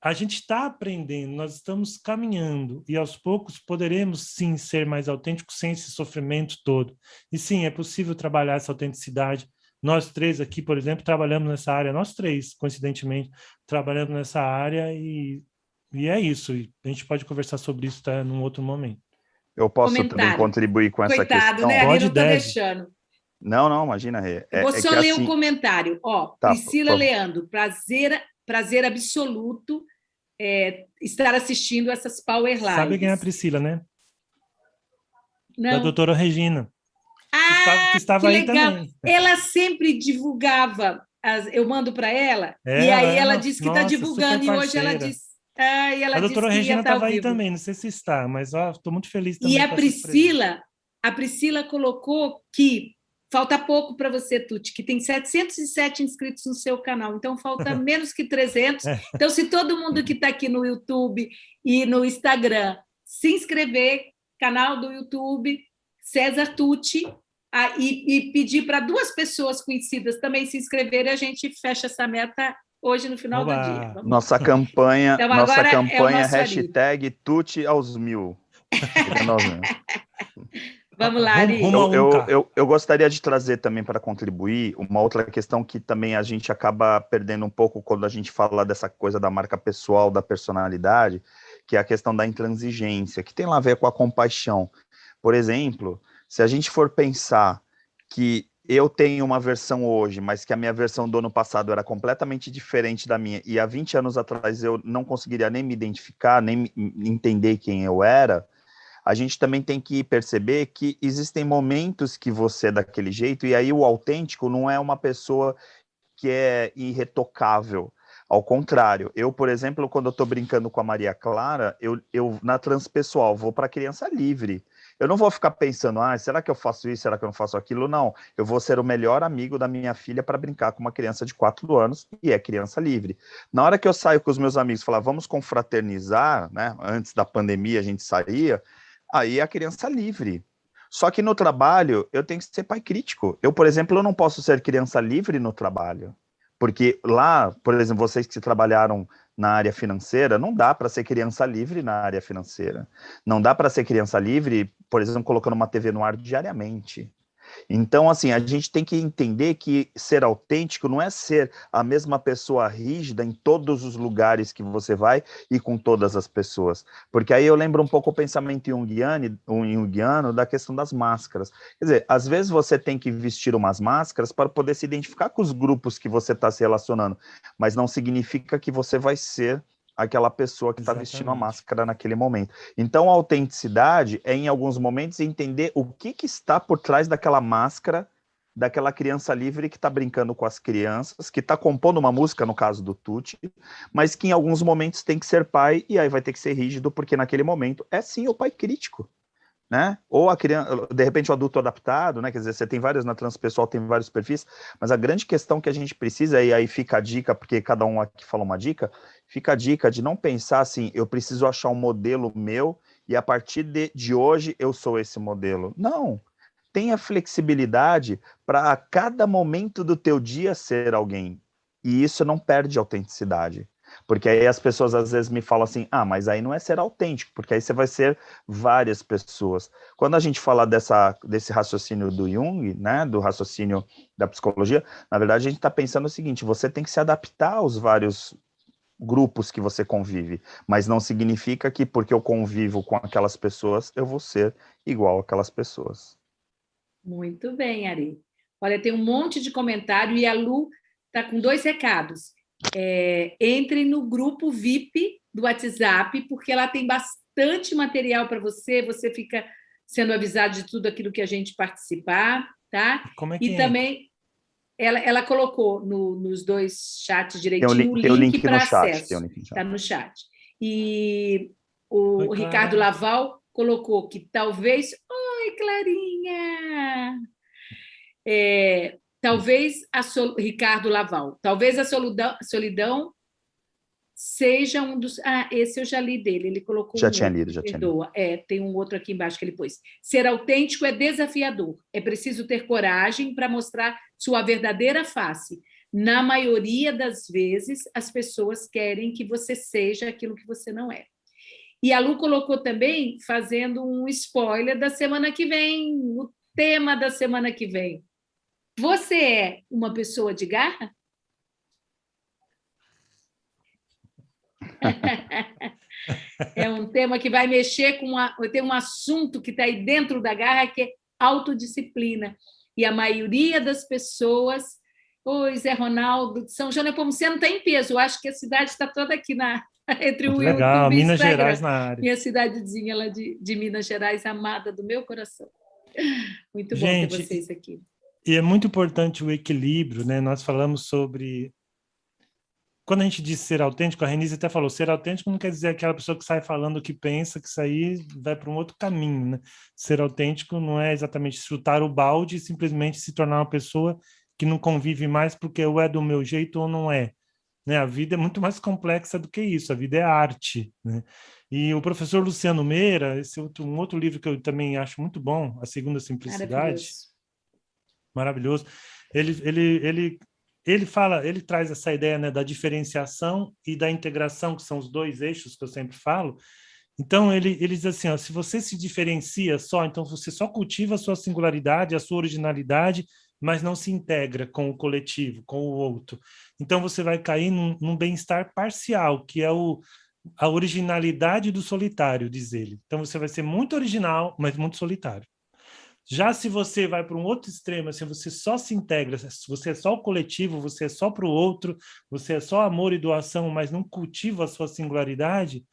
a gente está aprendendo, nós estamos caminhando, e aos poucos poderemos, sim, ser mais autênticos sem esse sofrimento todo. E sim, é possível trabalhar essa autenticidade. Nós três aqui, por exemplo, trabalhamos nessa área, nós três, coincidentemente, trabalhamos nessa área e é isso. E a gente pode conversar sobre isso num outro momento. Eu posso também contribuir com essa questão? Coitado, né? Pode, não está deve. deixando. Não, imagina, Rê. Vou só ler assim... um comentário. Tá, Priscila Leandro, prazer absoluto estar assistindo essas Power Lives. Sabe quem é a Priscila, né? Não. Da doutora Regina. Que estava aí também. Ela sempre divulgava, eu mando para ela, e aí ela disse que está divulgando, e hoje ela disse... e ela a doutora Regina estava aí vivo. também, não sei se está, mas estou muito feliz também. E a Priscila colocou que falta pouco para você, Tuti, que tem 707 inscritos no seu canal, então falta menos que 300. Então, se todo mundo que está aqui no YouTube e no Instagram se inscrever, canal do YouTube, César Tucci, e pedir para 2 pessoas conhecidas também se inscreverem, a gente fecha essa meta hoje no final do dia. Vamos. Nossa campanha, então, é hashtag Tucci aos 1000. Vamos lá, Ari. Eu gostaria de trazer também para contribuir uma outra questão que também a gente acaba perdendo um pouco quando a gente fala dessa coisa da marca pessoal, da personalidade, que é a questão da intransigência, que tem lá a ver com a compaixão. Por exemplo, se a gente for pensar que eu tenho uma versão hoje, mas que a minha versão do ano passado era completamente diferente da minha, e há 20 anos atrás eu não conseguiria nem me identificar, nem entender quem eu era, a gente também tem que perceber que existem momentos que você é daquele jeito, e aí o autêntico não é uma pessoa que é irretocável. Ao contrário, eu, por exemplo, quando eu estou brincando com a Maria Clara, eu na transpessoal vou para a criança livre. Eu não vou ficar pensando, será que eu faço isso, será que eu não faço aquilo? Não, eu vou ser o melhor amigo da minha filha para brincar com uma criança de 4 anos, e é criança livre. Na hora que eu saio com os meus amigos e falar, vamos confraternizar, né? Antes da pandemia a gente saía, Aí é a criança livre. Só que no trabalho, eu tenho que ser pai crítico. Eu, por exemplo, eu não posso ser criança livre no trabalho. Porque lá, por exemplo, vocês que trabalharam na área financeira, não dá para ser criança livre na área financeira. Não dá para ser criança livre, por exemplo, colocando uma TV no ar diariamente. Então, assim, a gente tem que entender que ser autêntico não é ser a mesma pessoa rígida em todos os lugares que você vai e com todas as pessoas. Porque aí eu lembro um pouco o pensamento junguiano da questão das máscaras. Quer dizer, às vezes você tem que vestir umas máscaras para poder se identificar com os grupos que você está se relacionando, mas não significa que você vai ser aquela pessoa que está vestindo a máscara naquele momento. Então, a autenticidade é, em alguns momentos, entender o que está por trás daquela máscara, daquela criança livre que está brincando com as crianças, que está compondo uma música, no caso do Tuti, mas que em alguns momentos tem que ser pai, e aí vai ter que ser rígido, porque naquele momento é sim o pai crítico. Né? Ou a criança, de repente o adulto adaptado, né? Quer dizer, você tem vários na transpessoal, tem vários perfis, mas a grande questão que a gente precisa, e aí fica a dica, porque cada um aqui fala uma dica, fica a dica de não pensar assim, eu preciso achar um modelo meu e a partir de hoje eu sou esse modelo. Não, tenha flexibilidade para a cada momento do teu dia ser alguém, e isso não perde autenticidade. Porque aí as pessoas às vezes me falam assim, mas aí não é ser autêntico, porque aí você vai ser várias pessoas. Quando a gente fala desse raciocínio do Jung, né, do raciocínio da psicologia, na verdade a gente está pensando o seguinte, você tem que se adaptar aos vários grupos que você convive, mas não significa que porque eu convivo com aquelas pessoas, eu vou ser igual àquelas pessoas. Muito bem, Ari. Olha, tem um monte de comentário e a Lu está com 2 recados. Entre no grupo VIP do WhatsApp, porque lá tem bastante material para você, você fica sendo avisado de tudo aquilo que a gente participar, tá? Como é que e também ela colocou nos 2 chats direitinho o tem o link para no chat, acesso. Está no chat. E o Ricardo Laval colocou que talvez... Oi, Clarinha! Ricardo Laval, talvez a solidão seja um dos... esse eu já li dele, ele colocou já tinha lido. Tem um outro aqui embaixo que ele pôs. Ser autêntico é desafiador, é preciso ter coragem para mostrar sua verdadeira face. Na maioria das vezes, as pessoas querem que você seja aquilo que você não é. E a Lu colocou também, fazendo um spoiler da semana que vem, o tema da semana que vem. Você é uma pessoa de garra? É um tema que vai mexer tem um assunto que está aí dentro da garra, que é autodisciplina. E a maioria das pessoas... Oi, Zé Ronaldo, de São João Nepomuceno está em peso. Eu acho que a cidade está toda aqui entre o legal, YouTube e o Minas Instagram. Gerais na área. Minha cidadezinha lá de Minas Gerais, amada do meu coração. Muito bom ter vocês aqui. E é muito importante o equilíbrio, né? Nós falamos sobre... Quando a gente diz ser autêntico, a Renise até falou, ser autêntico não quer dizer aquela pessoa que sai falando o que pensa, que isso aí vai para um outro caminho, né? Ser autêntico não é exatamente chutar o balde e simplesmente se tornar uma pessoa que não convive mais porque ou é do meu jeito ou não é. Né? A vida é muito mais complexa do que isso, a vida é arte, né? E o professor Luciano Meira, um outro livro que eu também acho muito bom, A Segunda Simplicidade, maravilhoso. Ele traz essa ideia, né, da diferenciação e da integração, que são os 2 eixos que eu sempre falo. Então, ele diz assim, se você se diferencia só, então você só cultiva a sua singularidade, a sua originalidade, mas não se integra com o coletivo, com o outro. Então, você vai cair num bem-estar parcial, que é a originalidade do solitário, diz ele. Então, você vai ser muito original, mas muito solitário. Já se você vai para um outro extremo, assim, você só se integra, você é só o coletivo, você é só para o outro, você é só amor e doação, mas não cultiva a sua singularidade,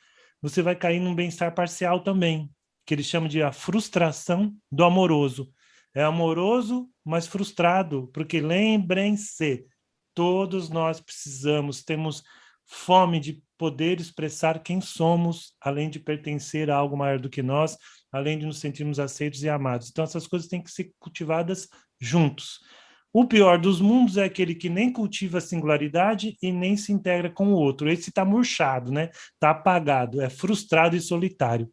você vai cair num bem-estar parcial também, que ele chama de a frustração do amoroso. É amoroso, mas frustrado, porque lembrem-se, todos nós temos fome de poder expressar quem somos, além de pertencer a algo maior do que nós, além de nos sentirmos aceitos e amados. Então, essas coisas têm que ser cultivadas juntos. O pior dos mundos é aquele que nem cultiva a singularidade e nem se integra com o outro. Esse está murchado, né? Está apagado, é frustrado e solitário.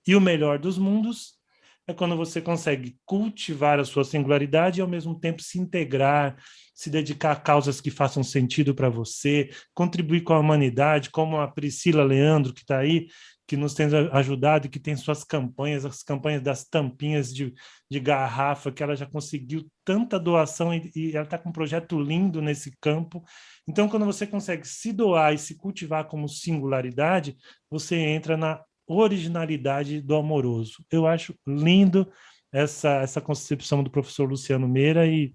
E o melhor dos mundos é quando você consegue cultivar a sua singularidade e, ao mesmo tempo, se integrar, se dedicar a causas que façam sentido para você, contribuir com a humanidade, como a Priscila Leandro, que está aí, que nos tem ajudado e que tem suas campanhas, as campanhas das tampinhas de garrafa, que ela já conseguiu tanta doação e ela está com um projeto lindo nesse campo. Então, quando você consegue se doar e se cultivar como singularidade, você entra na originalidade do amoroso. Eu acho lindo essa concepção do professor Luciano Meira e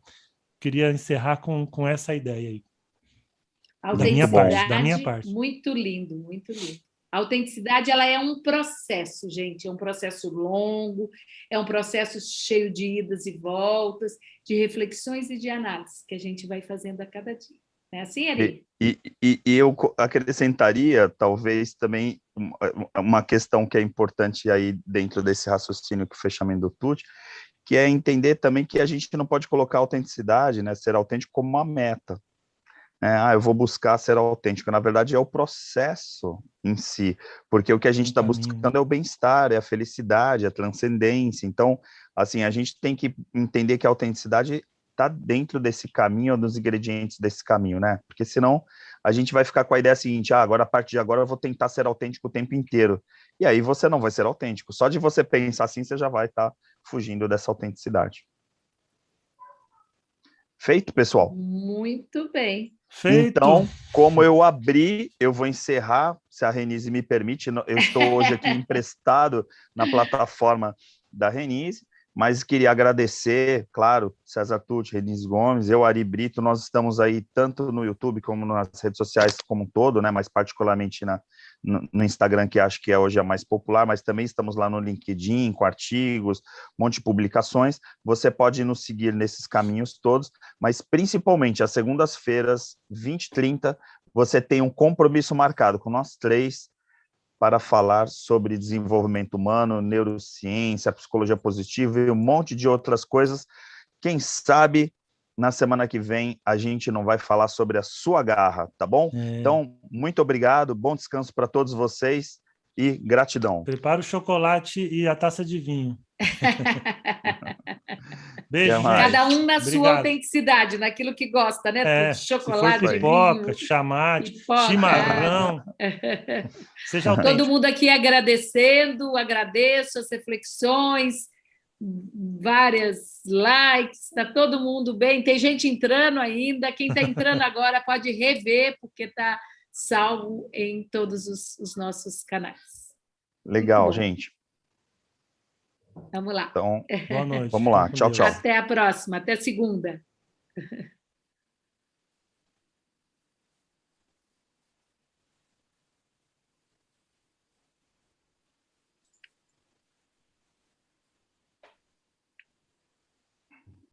queria encerrar com essa ideia aí. Da minha parte. Muito lindo, muito lindo. A autenticidade, ela é um processo, gente, é um processo longo, é um processo cheio de idas e voltas, de reflexões e de análises que a gente vai fazendo a cada dia. Não é assim, Ari? E eu acrescentaria, talvez, também uma questão que é importante aí dentro desse raciocínio que o fechamento do Tucci, que é entender também que a gente não pode colocar a autenticidade, né, ser autêntico como uma meta. Eu vou buscar ser autêntico. Na verdade, é o processo em si, porque o que a gente está buscando é o bem-estar, é a felicidade, a transcendência. Então, assim, a gente tem que entender que a autenticidade está dentro desse caminho, dos ingredientes desse caminho, né? Porque senão a gente vai ficar com a ideia seguinte: agora, a partir de agora, eu vou tentar ser autêntico o tempo inteiro. E aí você não vai ser autêntico. Só de você pensar assim, você já vai estar fugindo dessa autenticidade. Feito, pessoal? Muito bem. Feito. Então, como eu abri, eu vou encerrar, se a Renise me permite. Eu estou hoje aqui emprestado na plataforma da Renise, mas queria agradecer, claro, César Tucci, Renise Gomes, eu, Ari Brito, nós estamos aí tanto no YouTube como nas redes sociais como um todo, né, mas particularmente no Instagram, que acho que é hoje a mais popular, mas também estamos lá no LinkedIn, com artigos, um monte de publicações. Você pode nos seguir nesses caminhos todos, mas principalmente às segundas-feiras, 20h30, você tem um compromisso marcado com nós três para falar sobre desenvolvimento humano, neurociência, psicologia positiva e um monte de outras coisas. Quem sabe na semana que vem a gente não vai falar sobre a sua garra, tá bom? Então, muito obrigado, bom descanso para todos vocês e gratidão. Prepara o chocolate e a taça de vinho. Beijo, cada um na Obrigado. sua autenticidade, naquilo que gosta, né? Chocolate, se for pipoca, vinho, chamate, chimarrão. Seja autêntico. Todo mundo aqui agradecendo, agradeço as reflexões, várias likes, está todo mundo bem. Tem gente entrando ainda, quem está entrando agora pode rever, porque está salvo em todos os nossos canais. Legal, gente. Vamos lá. Então, boa noite. Vamos lá. Tchau, tchau. Até a próxima, até segunda.